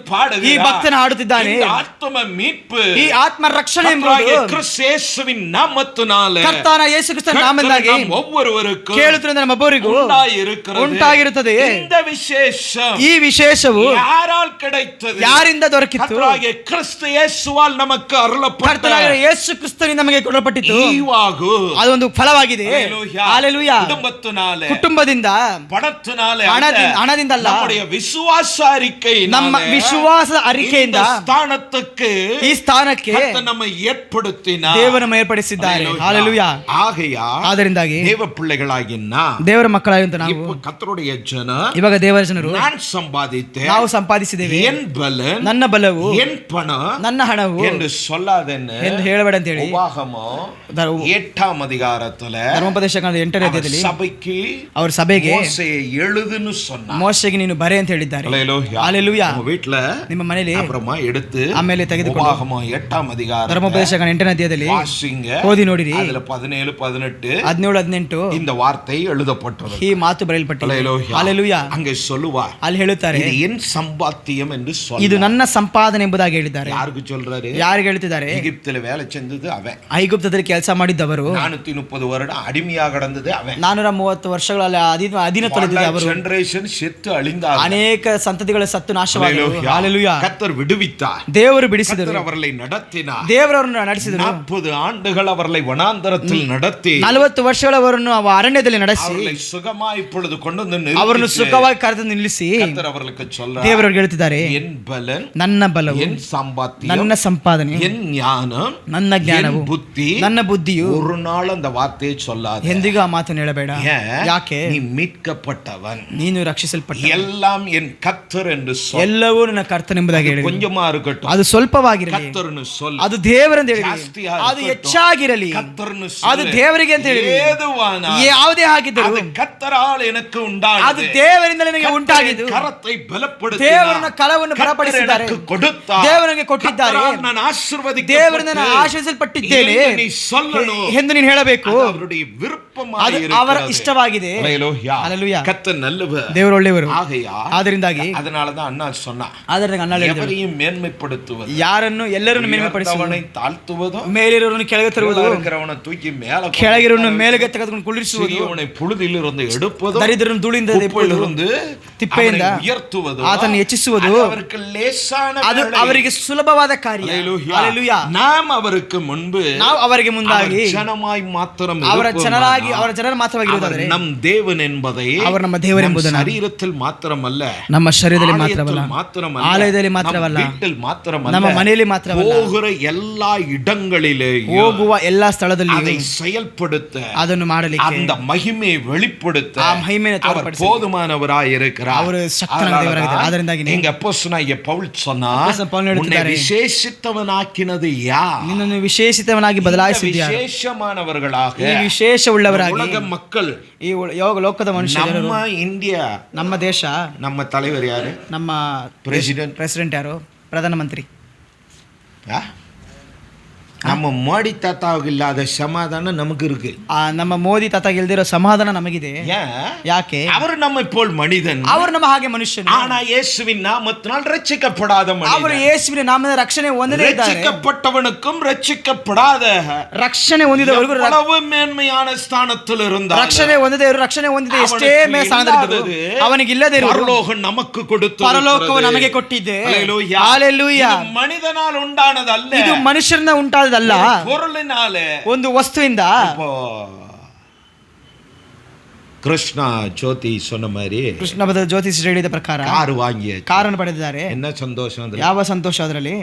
ಈ ಭಕ್ತನ ಹಾಡುತ್ತಿದ್ದಾನೆ. ಆತ್ಮ ಮೀட்பு, ಈ ಆತ್ಮ ರಕ್ಷಣೆ ಎಂಬುದು ಕ್ರಿಸ್ತ ಯೇಸುವಿನ ನಾಮத்தினாலே, ಕರ್ತನ ಯೇಸು ಕ್ರಿಸ್ತನ ನಾಮದಿಂದಾಗಿ ಒಬ್ಬೊಬ್ಬರಿಗೂ ಕೇಳುತ್ತಿರುವ ನಮ್ಮೊಬ್ಬರಿಗೂ ಉಂಟಾಗಿರುತ್ತದೆ. ಈ ವಿಶೇಷವು ಯಾರಾல் கிடைத்தது? ಯಾರಿಂದ ದೊರಕಿತು? ಕ್ರಿಸ್ತ ಯೇಸುವಾಲ್ ನಮಗೆ ಅರುಳಪಟ್ಟ, ಕರ್ತನಾದ ಯೇಸು ಕ್ರಿಸ್ತನಿಂದ ನಮಗೆ ಕೊಡಲ್ಪಟ್ಟಿತು. ಈವಾಗೂ ಅದೊಂದು ಫಲವಾಗಿದೆ. ಹಲ್ಲೇಲೂಯಾ. ಕುಟುಂಬத்தினாலே, ಕುಟುಂಬದಿಂದ பணத்தினால ಹಣದಿಂದಲ್ಲ, நம்முடைய விசுவாச அறிக்கை, ನಮ್ಮ ವಿಶ್ವಾಸ ಅರಿಕೆಯಿಂದ ಸ್ಥಾನಕ್ಕೆ ಈ ಸ್ಥಾನಕ್ಕೆ நம்மை ஏற்படுத்தினார், ದೇವರು ನಮ್ಮ ಏರ್ಪಡಿಸಿದ್ದಾರೆ. ಹalleluya. ಆದ್ದರಿಂದಾಗಿ ದೇವ பிள்ளைகளாகிய நாம், ದೇವರ ಮಕ್ಕಳಾಗಿದ್ದ ನಾವು, ಕರ್ತರುடைய ಜನ, ಇವಾಗ ದೇವರ ಜನರು, ನಾನು ಸಂಪಾದಿತೆ, ನಾವು ಸಂಪಾದಿಸಿದ್ದೇವೆ, ಎನ್ ಬಲನ್, ನನ್ನ ಬಲವು, ಎನ್ ಪಣ, ನನ್ನ ಹಣವು ಎಂದು சொல்லாதென்னு ಎಂದು ಹೇಳಬೇಡ ಅಂತ ಹೇಳಿ உபாகமம் 8ஆம் அதிகாரத்துல ಧರ್ಮೋಪದೇಶ ಕಾಂಡದ 8ನೇ ಅಧ್ಯಾಯದಲ್ಲಿ ಸಭೆಗೆ, ಅವರ ಸಭೆಗೆ ಮೋಸೆಗೆ எழுதுன்னு சொன்னார். ಮೋಶೆಗೆ ನೀನು ಬರೆ ಅಂತ ಹೇಳಿದ್ದಾರೆ. ஹalleluya. உங்க வீட்ல ನಿಮ್ಮ ಮನೆಯಲ್ಲಿ அப்புறமா எடுத்து ಆಮೇಲೆ ತೆಗೆದುಕೊಂಡು உபாகமம் 8ஆம் அதிகாரம் ಧರ್ಮೋಪದೇಶ ಕಾಂಡ 8ನೇ ಅಧ್ಯಾಯದಲ್ಲಿ வாசிங்க, ಓದಿ ನೋಡಿರಿ. அதுல 17 18 17 இந்த வார்த்தை எழுதப்பட்டது. ಈ ಮಾತು ಬರೆಯಲ್ಪಟ್ಟಿದೆ. ಹalleluya. அங்கே சொல்லுவார், ಅಲ್ಲಿ ಹೇಳುತ್ತಾರೆ, இது என் சம்பாத்தியம் என்று சொல்ல. ಇದು ನನ್ನ ಸಂಪಾದನೆ ಎಂಬುದಾಗಿ ಹೇಳಿದ್ದಾರೆ. ಯಾರಿಗೆ சொல்றாரு? ಯಾರಿಗೆ ಹೇಳ್ತಿದ್ದಾರೆ? எகிப்தில வேலை செஞ்சது அவன், ಐಗುಪ್ತದಲ್ಲಿ ಕೆಲಸ ಮಾಡಿದ್ದವರು, 430 வருடம் அடிமையாக கடந்தது அவன், 430 ವರ್ಷಗಳಲ್ಲಿ ಅಧೀನದಲ್ಲಿದ್ದ ಅವರು, ಜನರೇಷನ್ செத்து அழிந்தார், ಅನೇಕ ಸಂತತಿಗಳ ಸತ್ತು ನಾಶವಾದರು. ಹalleluya. கர்த்தர் விடுவித்தார், ದೇವರು ಬಿಡಿಸಿದರು, கர்த்தர் அவர்களை நடத்தினார், ದೇವರನ್ನು ನಡೆಸಿದರು. 40 ஆண்டுகள் அவர்களை ವನಾಂತರத்தில் நடத்தி, 40 ವರ್ಷಗಳವರನ್ನು ಅರಣ್ಯದಲ್ಲಿ ನಡೆಸಿ, அவர்களை சுகமாய் இப்பொழுது கொண்டு வந்து ಅವರನ್ನು ಸುಖವಾಗಿ ಕರೆದು ನಿಲ್ಲಿಸಿ, கர்த்தர் அவர்களுக்கு சொல்றார், ದೇವರಿಗೆ ಹೇಳ್ತಿದ್ದಾರೆ, என் பலன், ನನ್ನ ಬಲವು, என் சம்பாத்தியம், ನನ್ನ ಸಂಪಾದನೆ, என் ஞானம், ನನ್ನ ಜ್ಞಾನವು, என் புத்தி, ನನ್ನ ಬುದ್ಧಿಯು, ஒரு நாள் அந்த வார்த்தையை சொல்லாத. ಎಂದಿಗೂ ಆ ಮಾತನ್ನು ಹೇಳಬೇಡ. ಯಾಕೆ? நீ மீட்கப்பட்டவன், ನೀನು ರಕ್ಷಿಸಲ್ಪಟ್ಟ, எல்லாம் என் கர்த்தர் என்று சொல். ಎಲ್ಲವೂ ನನ್ನ ಕರ್ತನೆಂಬುದಾಗಿ ಹೇಳಿ. கொஞ்சமா இருக்கட்டும், ಅದು ಸ್ವಲ್ಪವಾಗಿರಲಿ, கர்த்தர்னு சொல். ಅದು ದೇವರಂತ ಹೇಳಿ. ಜಾಸ್ತಿயா ಅದು இருக்கட்டும், ಹೆಚ್ಚಾಗಿರಲಿ, கர்த்தர்னு ಅದು சொல். ದೇವರಿಗೆ ಅಂತ ಹೇಳಿ. ஏதுவானாலும் ಯಾವುದೇ ಆಗಿದ್ದರೂ அது கர்த்தரால் எனக்கு உண்டானது, ಅದು ದೇವರಿಂದ ನನಗೆ ಉಂಟಾಗಿದ್ದು, கரத்தை பலப்படுத்தினார், ದೇವರನ್ನ ಕರವನ್ನು ಬಲಪಡಿಸಿದ್ದಾರೆ, எனக்கு கொடுத்தார், ದೇವರಿಗೆ ಕೊಟ್ಟಿದ್ದಾರೆ, கர்த்தரால் ನಾನು ಆಶೀರ್ವದಿக்கப்பಟ್ಟೆ, ದೇವರಿಂದ ನಾನು ಆಶೀರ್ವದಿಸಲ್ಪಟ್ಟಿದ್ದೇನೆ ನೀ சொல்லணும் ಎಂದು ನೀನು ಹೇಳಬೇಕು. ಅದು ಅವருடைய ವಿರುಪ್ಪಮಾಗಿ ಅದು ಅವರ ಇಷ್ಟವಾಗಿದೆ. ஹalleluya. கர்த்தர் நல்லவர், ದೇವರು ಒಳ್ಳೆಯವರು. ஆகையால் ಆದ್ದರಿಂದಾಗಿ அதனாலதான் அண்ணா சொன்னா, ಆದ್ದರಿಂದ ಅಣ್ಣ ಹೇಳಿದರು, எவரையும் மேன்மைப்படுத்துவது, ಯಾರನ್ನು ಎಲ್ಲರನ್ನು ಮೇಲ್ಮೆಪಡಿಸುವುದು, தாழ்த்துவதோ, ಮೇಲಿರುವವರನ್ನು ಕೆಳಗೆ ತರುವುದು, இருக்கிறவனை தூக்கி மேல, ಕೆಳಗಿರುವವರನ್ನು ಮೇಲೆಗೆ ತೆಗೆದುಕೊಂಡು ಕುಳ್ಳಿರಿಸುವುದು, சிறியவனை புழுதியிலிருந்து எடுப்பதோ, ದರಿದ್ರರನ್ನು ಧೂಳಿಂದ குப்பையிலிருந்து ತಿಪ್ಪೆಯಿಂದ உயர்த்துவதோ, ಆತನ್ನು ಹೆಚ್ಚಿಸುವುದು, அது அவருக்கு ಲೇಸಾன ಅದು வேலை. ಅವರಿಗೆ ಸುಲಭವಾದ ಕಾರ್ಯ. ಹalleluya. நாம் அவருக்கு முன்பு, ನಾವು ಅವರಿಗೆ ಮುಂದಾಗಿ ಜನமாய் மாத்திரம் ಅವರ இருப்போமானால், ಅವರ ಜನರ ಮಾತ್ರವಾಗಿರುವುದಾದರೆ, அவர் நம் தேவன் என்பதை, அவர் ನಮ್ಮ ದೇವರೆಂಬುದನ್ನು ಶರೀರத்தில் ಮಾತ್ರಮಲ್ಲ, ನಮ್ಮ ಶರೀರದಲ್ಲಿ ಮಾತ್ರವಲ್ಲ, ಮಾತ್ರಮಲ್ಲ, ಆಲಯದಲ್ಲಿ ಮಾತ್ರವಲ್ಲ, வீட்டில் மாத்திரமல்ல, ನಮ್ಮ ಮನೆಯಲ್ಲಿ ಮಾತ್ರವಲ್ಲ, ಹೋಗುವ ಎಲ್ಲಾ இடங்களிலேயும், ಹೋಗುವ ಎಲ್ಲಾ ಸ್ಥಳದಲ್ಲಿ அதை செயல்படுத்த, ಅದನ್ನು ಮಾಡಲಿಕ್ಕೆ, அந்த மகிமையை வெளிப்படுத்த ಆ ಮಹಿಮೆಯನ್ನು அவர் ತೋರ್ಪಡಿಸಿ போதுமானவராய் இருக்கிறார். ಅವರು ಶಕ್ತನಾದ ದೇವರಾಗಿದ್ದಾರೆ. ಆದ್ದರಿಂದಾಗಿ எங்க அப்போஸ்தலனாகிய பவுல் சொன்னார், ಪೌಲನು உன்னை ಹೇಳುತ್ತಾರೆ, விசேஷித்தவனாக்கினது யார்? ನಿನ್ನನ್ನು ವಿಶೇಷಿತವನಾಗಿ ಬದಲಾಯಿಸಿದ್ಯಾರು? விசேஷமானவர்களாக ಈ ವಿಶೇಷವುಳ್ಳವರಾಗಿ உலக மக்கள், ಈ ಲೋಕದ ಮನುಷ್ಯರು, நம்ம இந்தியா, ನಮ್ಮ ದೇಶ, நம்ம தலைவர் யாரு? ನಮ್ಮ ಪ್ರೆಸಿಡೆಂಟ್ ಯಾರು? ಪ್ರಧಾನಮಂತ್ರಿ. நம்ம மோடி தாத்தாவுக்கு இல்லாத சமாதானம் நமக்கு இருக்கு. ನಮ್ಮ ಮೋದಿ ತಾತಾಗೆ ಇಲ್ದಿರೋ ಸಮಾಧಾನ ನಮಗಿದೆ. ಯಾಕೆ? அவர் நம்மை போல் மனிதன், ಅವರು ನಮ್ಮ ಹಾಗೆ ಮನುಷ್ಯನು, ஆனா இயேசுவின் நாமத்தினால் ரட்சிக்கப்படாத மனிதன். ಅವರು ಯೇಸುವಿನ ನಾಮದ ರಕ್ಷಣೆ ಹೊಂದದೇ ಇದ್ದಾರೆ. ரட்சிக்கப்பட்டவனுக்கும் ரட்சிக்கப்படாத, ರಕ್ಷಣೆ ಹೊಂದಿದವರಿಗೂ எவ்வளவு மேன்மையான ஸ்தானத்தில் இருந்தார், ರಕ್ಷಣೆ ಹೊಂದಿದವರು ರಕ್ಷಣೆ ಹೊಂದಿದೆ ಎಷ್ಟೇ ಮೇಲೆ ಸ್ಥಾನದಲ್ಲಿದ್ದರು, ಅವನಿಗೆ ಇಲ್ಲದೆ ಇರುವ ಪರಲೋಕ ನಮக்கு கொடுத்து, ಪರಲೋಕವು ನಮಗೆ ಕೊಟ್ಟಿದೆ. ஹalleluya. ஹalleluya. இது மனிதனால் உண்டானதல்ல, ಇದು ಮನುಷ್ಯರಿಂದ ಉಂಟಾದದಲ್ಲ, பொருளினாலே, ಒಂದು ವಸ್ತುವಿಂದ. கிருஷ்ணா ஜோதி சொன்ன மாதிரி, ಕೃಷ್ಣ ಬದ ಜ್ಯೋತಿಷ್ ಹೇಳಿದ ಪ್ರಕಾರ ಕಾರು ವಾಂಗಿ ಕಾರನ್ನು ಪಡೆದಿದ್ದಾರೆ. என்ன சந்தோஷம் அதுல? ಯಾವ ಸಂತೋಷ ಅದರಲ್ಲಿ?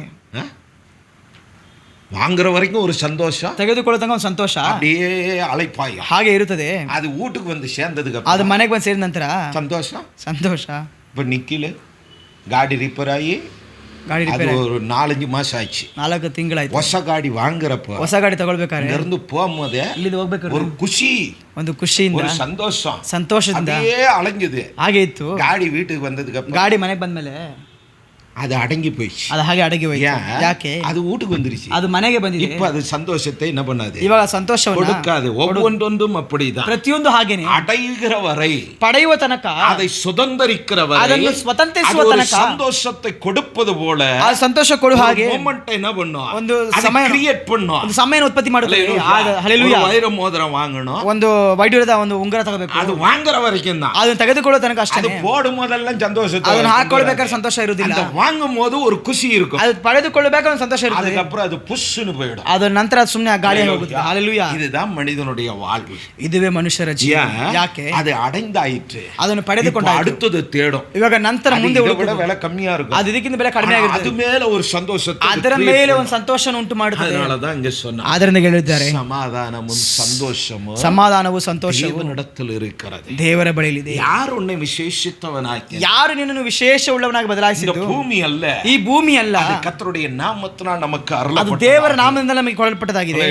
வாங்குற வரைக்கும் ஒரு சந்தோஷம், ತೆಗೆದುಕೊಳ್ಳೋ ತನಕ ಒಂದು ಸಂತೋಷ அப்படியே அலைப்பாய் ಹಾಗೆ ಇರುತ್ತದೆ. அது வீட்டுக்கு வந்து சேர்ந்ததுக்கு ಅದು ಮನೆಗೆ ಬಂದು ಸೇರಿದ ನಂತರ சந்தோஷம். ಸಂತೋಷ. இப்போ நிக்கல, ಗಾಡಿ ರಿಪೇರ್ ಆಗಿ ಗಾಡಿ அது ರಿಪೇರಿ ஒரு 4-5 மாசம் ஆச்சு. 4 ತಿಂಗಳಾಯ್ತು. ಹೊಸ ಗಾಡಿ வாங்குறப்ப, ಹೊಸ ಗಾಡಿ ತಗೊಳ್ಬೇಕಾದ್ರೆ, இருந்து போகும்போது ಇಲ್ಲಿ ಹೋಗ್ಬೇಕಾದ್ರೆ ஒரு குஷி, ಒಂದು ಖುಷಿಯಿಂದ, ஒரு சந்தோஷம், ಸಂತೋಷದಿಂದ அப்படியே அலைஞ்சது. ಹಾಗೆ ಇತ್ತು. ಗಾಡಿ வீட்டுக்கு வந்ததுக்கு அப்புறம் ಗಾಡಿ ಮನೆಗೆ ಬಂದ್ಮೇಲೆ அது அடங்கி போயிடுச்சு. ಅದು ಹಾಗೆ ಅಡಗಿ ಹೋಯ್ತು. ಯಾಕೆ? அது வீட்டுக்கு வந்துருச்சு. ಅದು ಮನೆಗೆ ಬಂದಿದೆ. இப்ப அது சந்தோஷத்தை என்ன பண்ணாது? ಇವಾಗ ಸಂತೋಷವನ್ನು கொடுக்காது. ஒவ்வொன்றும் அப்படிதான். ಪ್ರತಿಯೊಂದು ಹಾಗೇನೆ. அடைகிற வரை, ಪಡೆಯುವ ತನಕ, அதை சுதந்திரிக்கிற வரை, ಅದನ್ನು ಸ್ವತಂತ್ರಿಸುವ ತನಕ, சந்தோஷத்தை கொடுப்பது போல ಆ ಸಂತೋಷ ಕೊಡು ಹಾಗೆ மொமெண்ட் என்ன பண்ணும்? ಒಂದು அது ಸಮಯ ಕ್ರಿಯೇಟ್ பண்ணும். ಒಂದು ಸಮಯನ ಉತ್ಪತ್ತಿ ಮಾಡುತ್ತದೆ. ஹalleluya. வைர மோதிரம் வாங்கணும், ಒಂದು ವೈಢೂರ್ಯದ ಒಂದು ಉಂಗುರ ತಗೋಬೇಕು. அது வாங்குற வரைக்கும் தான். ಅದನ್ನ ತೆಗೆದುಕೊಳ್ಳೋ ತನಕ ಅಷ್ಟೇ. அது போடும் போதெல்லாம் சந்தோஷத்தை, ಅದನ್ನ ಹಾಕೊಳ್ಳಬೇಕಾದ್ರೆ ಸಂತೋಷ ಇರುವುದಿಲ್ಲ. வாங்கும் போது ஒரு குஷி இருக்கும், ಅದು ಪಡೆದುಕೊಳ್ಳಬೇಕು ಒಂದು ಸಂತೋಷ ಇರುತ್ತೆ, அதுக்கப்புறம் அது புஷ்ஷுன்னு போயிடும். ಅದು ನಂತರ ಸುಮ್ಮನೆ ಗಾಳಿ ಹೋಗುತ್ತೆ. ஹalleluya. இதுதான் மனிதனுடைய வாழ்வு. ಇದುವೇ ಮನುಷ್ಯರ ಜೀವನ. ಯಾಕೆ? அது ಅடைந்தாயிற்று, ಅದನ್ನು ಪಡೆದುಕೊಂಡಾಯಿತು, அடுத்தது தேடும். ಇವಾಗ ನಂತರ ಮುಂದೆ ಹುಡುಕುವುದು ಬೆಲೆ ಕಮ್ಮಿ இருக்கும், ಅದು ಇದಕ್ಕಿಂತ ಬೆಲೆ ಕಡಿಮೆ ಆಗಿರುತ್ತೆ, ಅದು ಮೇಲೆ ஒரு சந்தோஷத்தை, ಅದರ ಮೇಲೆ ಒಂದು ಸಂತೋಷವನ್ನು ಉಂಟು ಮಾಡುತ್ತದೆ. அதனால தான் இங்க சொன்னா, ಆದ್ದರಿಂದ ಹೇಳಿದ್ದಾರೆ சமாதானமும் சந்தோஷமும் ಸಮಾಧಾನವು ಸಂತೋಷವು தேவனிடத்தில் இருக்கிறது. ದೇವರ ಬಳಿಯಿದೆ. ಯಾರು ಉನ್னை ವಿಶೇಷಿತವನಾಗಿ, ಯಾರು ನಿನ್ನನ್ನು ವಿಶೇಷ ಉಳ್ಳವನಾಗಿ ಬದಲಾಯಿಸಿದ್ದು? ಭೂಮಿ ಅಲ್ಲ, ಈ ಭೂಮಿ ಅಲ್ಲ, ಅದು ಕರ್ತರುடைய ನಾಮத்தினால் நமக்கு ಅದು ಅರಳಲ್ಪಟ್ಟது, ದೇವರ ನಾಮದಿಂದ ನಮಗೆ ಕೊಡಲ್ಪಟ್ಟದಾಗಿದೆ.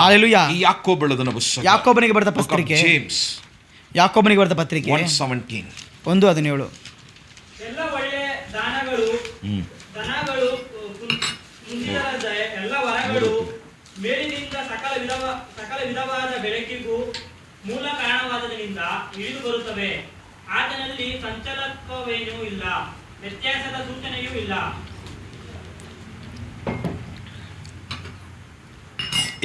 ಹalleluya. ಈ ಯಾಕೋಬ ಬರೆದ ಪುಸ್ತಕ, ಯಾಕೋಬನಿಗೆ ಬರೆದ ಪತ್ರಿಕೆ, ಜೇಮ್ಸ್, ಯಾಕೋಬನಿಗೆ ಬರೆದ ಪತ್ರಿಕೆ 1:17, 1:17. ಎಲ್ಲ ಒಳ್ಳೆಯ ದಾನಗಳು, ದನಗಳು, ಮುಂದಿನ ಎಲ್ಲ ವರಗಳು ಮೇಲಿನಿಂದ ಸಕಲ ವಿಧವಾದ ಬೆಳಕಿಗೂ ಮೂಲ ಕಾರಣವಾದದಿಂದ ಇಳಿದು ಬರುತ್ತವೆ. ಆತನಲ್ಲಿ ಸಂಚಲತ್ವವೇನೂ ಇಲ್ಲ, ವ್ಯತ್ಯಾಸದ ಸೂಚನೆಯೂ ಇಲ್ಲ.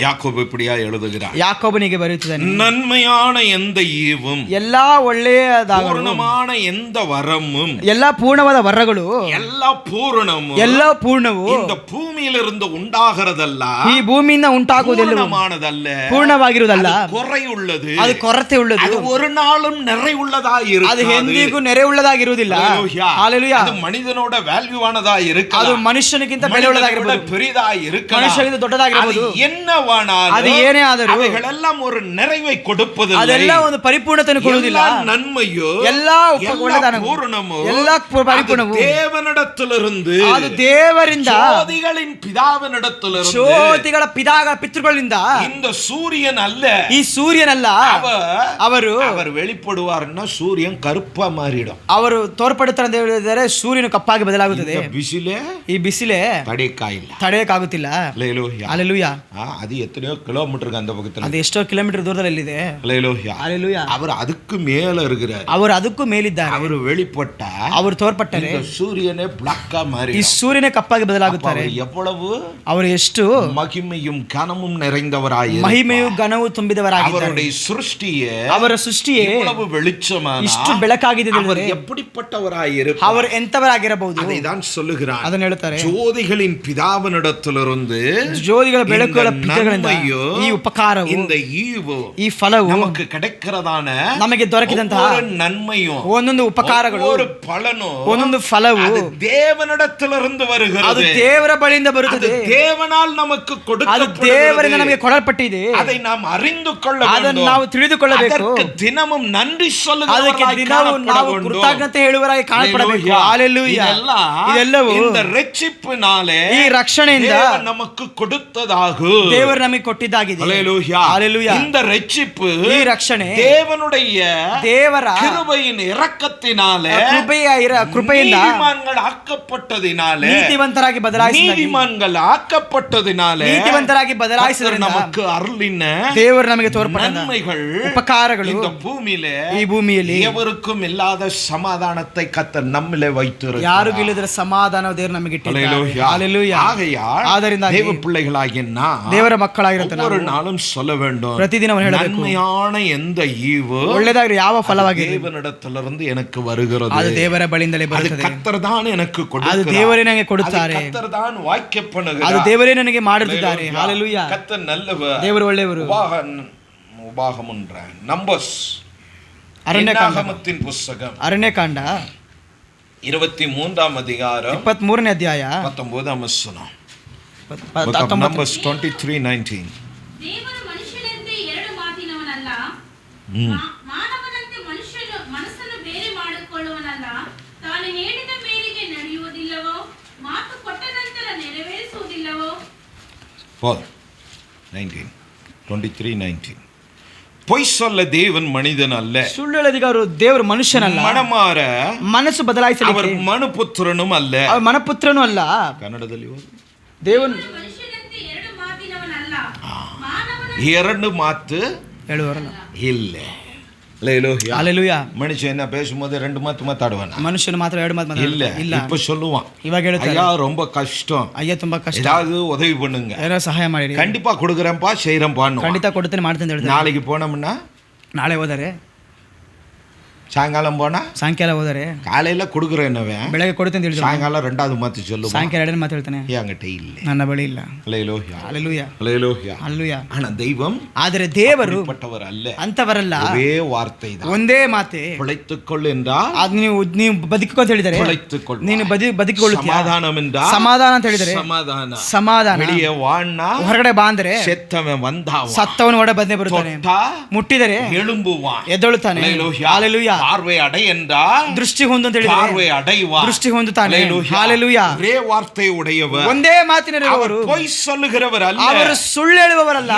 யாக்கோபு இப்படியா எழுதுகிறார், ಯಾಕೋಬನಿಗೆ ಬರೆಯುತ್ತಿದ್ದಾನೆ, நன்மையான எந்த ஈவும், ಎಲ್ಲಾ ಒಳ್ಳೆಯದಾಗಲು, பூர்ணமான எந்த வரமும், ಎಲ್ಲಾ ಪೂರ್ಣವಾದ ವರಗಳು, எல்லா பூரணமும், ಎಲ್ಲಾ ಪೂರ್ಣವು இந்த பூமியிலிருந்து உண்டாகிறதல்ல, ಈ ಭೂಮಿಯಿಂದ ಉಂಟಾಗುವುದೆಲ್ಲವೂ பூர்ணமானதல்ல, ಪೂರ್ಣವಾಗಿರುವುದಲ್ಲ, குறை உள்ளது, ಅದು ಕೊರತೆ ಉಳ್ಳದು, அது ஒரு நாளும் நிறைவுள்ளதாய் ಅದು இருக்காது, ಎಂದಿಗೂ ನೆರೆಯುಳ್ಳದಾಗಿರುವುದಿಲ್ಲ. ஹalleluya. அது மனிதனோட வேல்யூவானதாய் இருக்கலாம், ಅದು ಮನುಷ್ಯನಿಗಿಂತ ಬೆಲೆಯುಳ್ಳದಾಗಿರಬಹುದು, பெரிದಾய் இருக்கலாம், ಮನುಷ್ಯನಿಗಿಂತ ದೊಡ್ಡದಾಗಿರಬಹುದು, என்னவானாலும் ಅದು ಏನೇ ಆದರೂ ಅವೆಲ್ಲெல்லாம் ஒரு நிறைவை கொடுப்பதில்லை, ಅದೆಲ್ಲ ಒಂದು ಪರಿಪೂರ್ಣತೆಯನ್ನು ಕೊಡುವುದಿಲ್ಲ. நன்மையோ, ಎಲ್ಲಾ ಒಳ್ಳೆಯದಾನವು, பூரணமோ, ಎಲ್ಲಾ ಪರಿಪೂರ್ಣವು தேவனிடத்திலிருந்து, ಅದು ದೇವರಿಂದ, ஜோதிகளின் பிதாவினிடத்திலிருந்து, ಜ್ಯೋತಿಗಳ ಪಿತೃಗಳಿಂದ. இந்த சூரியன் அல்ல, ಈ ಸೂರ್ಯನಲ್ಲ, அவர் வெளிப்படுவார்னா சூரியன் கருப்பா மாறிடும், ಅವರು ತೋರ್ಪಡುತ್ತಾರೆ ಅಂತ ಹೇಳಿದರೆ ಸೂರ್ಯನು ಕಪ್ಪಾಗಿ ಬದಲಾಗುತ್ತದೆ. ಬಿಸಿಲೇ, ಈ ಬಿಸಿಲೇ ತಡೆಯಕ್ಕಾಗಿಲ್ಲ, ತಡೆಯಕ್ಕಾಗುತ್ತಿಲ್ಲ. ஹalleluya. அது எத்தனையோ கிலோமீட்டருக்கு அந்த பக்கத்துல, ಅದು ಎಷ್ಟೋ ಕಿಲೋಮೀಟರ್ ದೂರದಲ್ಲಿದೆ. ஹalleluya. ஹalleluya. அவர் அதுக்கு மேல இருக்கிறார், ಅವರು ಅದಕ್ಕೂ ಮೇಲಿದ್ದಾರೆ. அவர் வெளிப்பட்ட, ಅವರು ತೋರ್ಪಟ್ಟರೆ இந்த சூரியனே பிளாக்கா மாறி, ಈ ಸೂರ್ಯನೇ ಕಪ್ಪಾಗಿ ಬದಲಾಗುತ್ತಾರೆ. எவ்வளவு ಅವರು ಎಷ್ಟು மகிமையும் கனமும் நிறைந்தவராய், ಮಹಿಮೆಯು ಘನವು ತುಂಬಿದವರಾಗಿದ್ದಾರೆ. அவருடைய சிருஷ்டியே, ಅವರ ಸೃಷ್ಟಿಯೇ எவ்வளவு வெளிச்சமான, ಇಷ್ಟು ಬೆಳಕಾಗಿದೆ. அவர் எப்படிப்பட்டவராய் இருப்பார், ಅವರು ಎಂತವರಾಗಿರಬಹುದು, அதைதான் சொல்லுகிறார். ಅದನ್ನು ಹೇಳ್ತಾರೆ, ஜோதிகளின் பிதாவினிடத்திலிருந்து, ಜ್ಯೋತಿಗಳ ಬೆಳಕುಗಳ ಪಿತೃಗಳಿಂದ ಈ ಉಪಕಾರವು, இந்த ஈவு, ಈ ಫಲವು, நமக்கு கிடைக்கிறதான, ನಮಗೆ ದೊರಕಿದಂತಹ நன்மையும், ಒಂದೊಂದು ಉಪಕಾರಗಳು, ஒரு பலனும், ಒಂದೊಂದು ಫಲವು அது தேவனிடத்திலிருந்து வருகிறது, ಅದು ದೇವರ ಬಳಿಯಿಂದ ಬರುತ್ತದೆ, அது தேவனால் நமக்கு ಅದು கொடுக்கப்படுகிறது, ದೇವರಿಂದ ನಮಗೆ ಕೊಡಲ್ಪಟ್ಟಿದೆ. அதை நாம் அறிந்து கொள்ள ಅದನ್ನು வேண்டும், ನಾವು ತಿಳಿದುಕೊಳ್ಳಬೇಕು, அதற்கு தினமும் நன்றி ಅದಕ್ಕೆ சொல்லுகிறவர்களாய் ದಿನವೂ ನಾವು காணப்பட வேண்டும். ಕೃತಜ್ಞತೆ ಹೇಳುವರಾಗಿ ಕಾಣಪಡಬೇಕು. ಹalleluya. இதெல்லாம் இந்த ரட்சிப்பினாலே, ಈ ರಕ್ಷಣೆಯಿಂದ தேவன் நமக்கு கொடுத்ததாகும், ದೇವರು ನಮಗೆ ಕೊಟ್ಟಿದ್ದಾಗಿದೆ. ஹalleluya. ಹalleluya. இந்த ரட்சிப்பு, ಈ ರಕ್ಷಣೆ தேவனுடைய ದೇವರ கிருபையின் இரக்கத்தினாலே, ಕೃಪೆಯಿಂದ நீதிமான்கள் ஆக்கப்பட்டதினாலே, ನೀತಿವಂತರಾಗಿ ಬದಲಾಯಿಸಿದ, நீதிமான்கள் ஆக்கப்பட்டதினாலே, ನೀತಿವಂತರಾಗಿ ಬದಲಾಯಿಸಿದ நமக்கு ಅರುಳಿನ ದೇವರು ನಮಗೆ ತೋರ್ಪಟ್ಟ நன்மைகள், ಉಪಕಾರಗಳು இந்த பூமியிலே, ಈ ಭೂಮಿಯಲ್ಲಿ எவருக்கும் இல்லாத சமாதானத்தை கர்த்தர் நம்மிலே வைத்திருக்கிறார். ಯಾರಿಗೂ ಇಲ್ಲದ ಸಮಾಧಾನ ದೇವರು ನಮಗೆ ಇಟ್ಟಿದ್ದಾನೆ. ಹalleluya. ஆகையால் ಆದ್ದರಿಂದ தேவ பிள்ளைகளாகிய நாம் ದೇವರ ಮಕ್ಕಳಾಗಿರುತ್ತೇವೆ, ஒவ்வொரு நாளும் சொல்ல வேண்டும், ಪ್ರತಿದಿನ ಹೇಳಬೇಕು, நன்மையான எந்த ஈவு ಒಳ್ಳೆಯದಾಗಿರೋ ಯಾವ ಫಲವಾಗಿದೆ தேவனிடத்திலிருந்து எனக்கு வருகிறது, ಅದು ದೇವರ ಬಳಿಯಿಂದಲೇ அது ಬರುತ್ತದೆ, கர்த்தர் தான் எனக்கு ಅದು கொடுக்கிறார், ದೇವರೇ ನನಗೆ ಕೊಡುತ್ತಾರೆ, கர்த்தர் தான் வாய்க்க பண்ணுகிறார், ಅದು ದೇವರೇ ನನಗೆ ಮಾಡುತ್ತಿದ್ದಾರೆ. ಹalleluya. கர்த்தர் நல்லவர், ದೇವರು ಒಳ್ಳೆಯವರು. உபாகமம் நம்பர்ஸ், என்னாகமத்தின் புத்தகம், ಅರಣ್ಯಕಾಂಡ 23 அதிகாரம் 23ನೇ ಅಧ್ಯಾಯ 19 ವಚನ. 19. Numbers 23:19. ದೇವರು ಮನುಷ್ಯನಂತೆ ಎರಡು ಮಾತಿನವನಲ್ಲ, ಮಾನವನಂತೆ ಮನಸ್ಸನ್ನು ಬೇರೆ ಮಾಡಿಕೊಳ್ಳುವನಲ್ಲ, ತಾನು ಹೇಳಿದ ಮೇರೆಗೆ ನಡೆಯುವುದಿಲ್ಲವೋ, ಮಾತು ಕೊಟ್ಟ ನಂತರ ನೆರವೇರಿಸುವುದಿಲ್ಲವೋ. 23:19. பொய் சொல்ல தேவன் மனிதன் அல்ல, ಸುಳ್ಳು ಹೇಳೋದಿಗೆ ಅವರು ದೇವರು ಮನುಷ್ಯನಲ್ಲ, ಮನಮಾರ ಮನಸ್ಸು ಬದಲಾಯಿಸಲಿಕ್ಕೆ அவர் மனுபுத்திரனும் அல்ல. ಅವರು ಮನಪುತ್ರನೂ ಅಲ್ಲ. ಕನ್ನಡದಲ್ಲಿ ದೇವನು ಮನುಷ್ಯನಂತೆ ಎರಡು ಮಾತಿನವನಲ್ಲ, ಮಾನವನ ಎರಡು ಮಾತು ಹೇಳುವರಲ್ಲ. ಇಲ್ಲ. ஹalleluya. ஹalleluya. மனுஷன் என்ன பேசும்போது ரெண்டு மாத்து மாத்தாடுவானா? ಮನುಷ್ಯನು ಮಾತ್ರ ಎರಡು ಮಾತು இல்ல. ಇಲ್ಲ. இப்ப சொல்லுவான், ಇವಾಗ ಹೇಳ್ತಾರೆ, ஐயா ரொம்ப கஷ்டம், ಅಯ್ಯ ತುಂಬಾ ಕಷ್ಟ, ஏதாவது உதவி பண்ணுங்க, ಏನೋ ಸಹಾಯ ಮಾಡಿ, கண்டிப்பா கொடுக்குறேன்ப்பா செய்யறேன்ப்பா. ಖಂಡಿತ ಕೊಡ್ತೇನೆ ಮಾಡ್ತೇನೆ ಹೇಳ್ತಾರೆ. நாளைக்கு போனோம்னா, ನಾಳೆ ಹೋದರೆ சாயங்காலம் போனா ಸಾಯಂಕಾಲ ಹೋದರೆ காலையில கொடுக்குறேன்னவன் ಬೆಳಗ್ಗೆ ಕೊಡುತ್ತೇನೆ ಅಂತ ಹೇಳಿದ್ರು, சாயங்காலம் ரெண்டாவது மாத்து சொல்லு. ಸಾಯಂಕಾಲ ಎರಡನೇ ಮಾತು ಹೇಳ್ತಾನೆ, என்கிட்ட இல்ல. ನನ್ನ ಬಳಿ ಇಲ್ಲ. அல்லேலூயா, ಹಲ್ಲೆಲೂಯಾ, அல்லேலூயா. ಹಲ್ಲೆಲೂಯಾ. ஆனா தெய்வம் ಆದರೆ ದೇವರು பட்டவர் அல்ல. ಅಂತವರಲ್ಲ, ஒரே வார்த்தை தான், ಒಂದೇ ಮಾತೆ. பிழைத்துக்கொள் என்றால் ಅದು ನೀವು ಬದುಕಿಕೊ ಅಂತ ಹೇಳಿದರೆ பிழைத்துக்கொள், ನೀನು ಬದುಕಿಕೊಳ್ಳುತ್ತೀಯ. சமாதானம் என்றால் ಸಮಾಧಾನ ಅಂತ ಹೇಳಿದರೆ சமாதானம், ಸಮಾಧಾನ. வெளியே வான்னா ಹೊರಗಡೆ ಬಾ ಅಂದ್ರೆ செத்தவன் வந்தாவா, ಸತ್ತವನು ಒಡೆ ಬಂದೇ ಬರುತ್ತಾನೆ, தொட்டா ಮುಟ್ಟಿದರೆ எழும்புவான், ಎದ್ದೇಳುತ್ತಾನೆ. ಹಲ್ಲೆಲೂಯಾ. பார்வை அடை என்றால் ದೃಷ್ಟಿ ಹೊಂದು ಅಂತ ಹೇಳಿದರೆ பார்வை ಅடைவான், ದೃಷ್ಟಿ ಹೊಂದುತ್ತಾನೆ. ಹಲ್ಲೆಲೂಯಾ. ஒரே வார்த்தை உடையவர், ಒಂದೇ ಮಾತಿನವರು, பொய் சொல்லுகிறவர் அல்ல, ಅವರು ಸುಳ್ಳು ಹೇಳುವವರಲ್ಲ.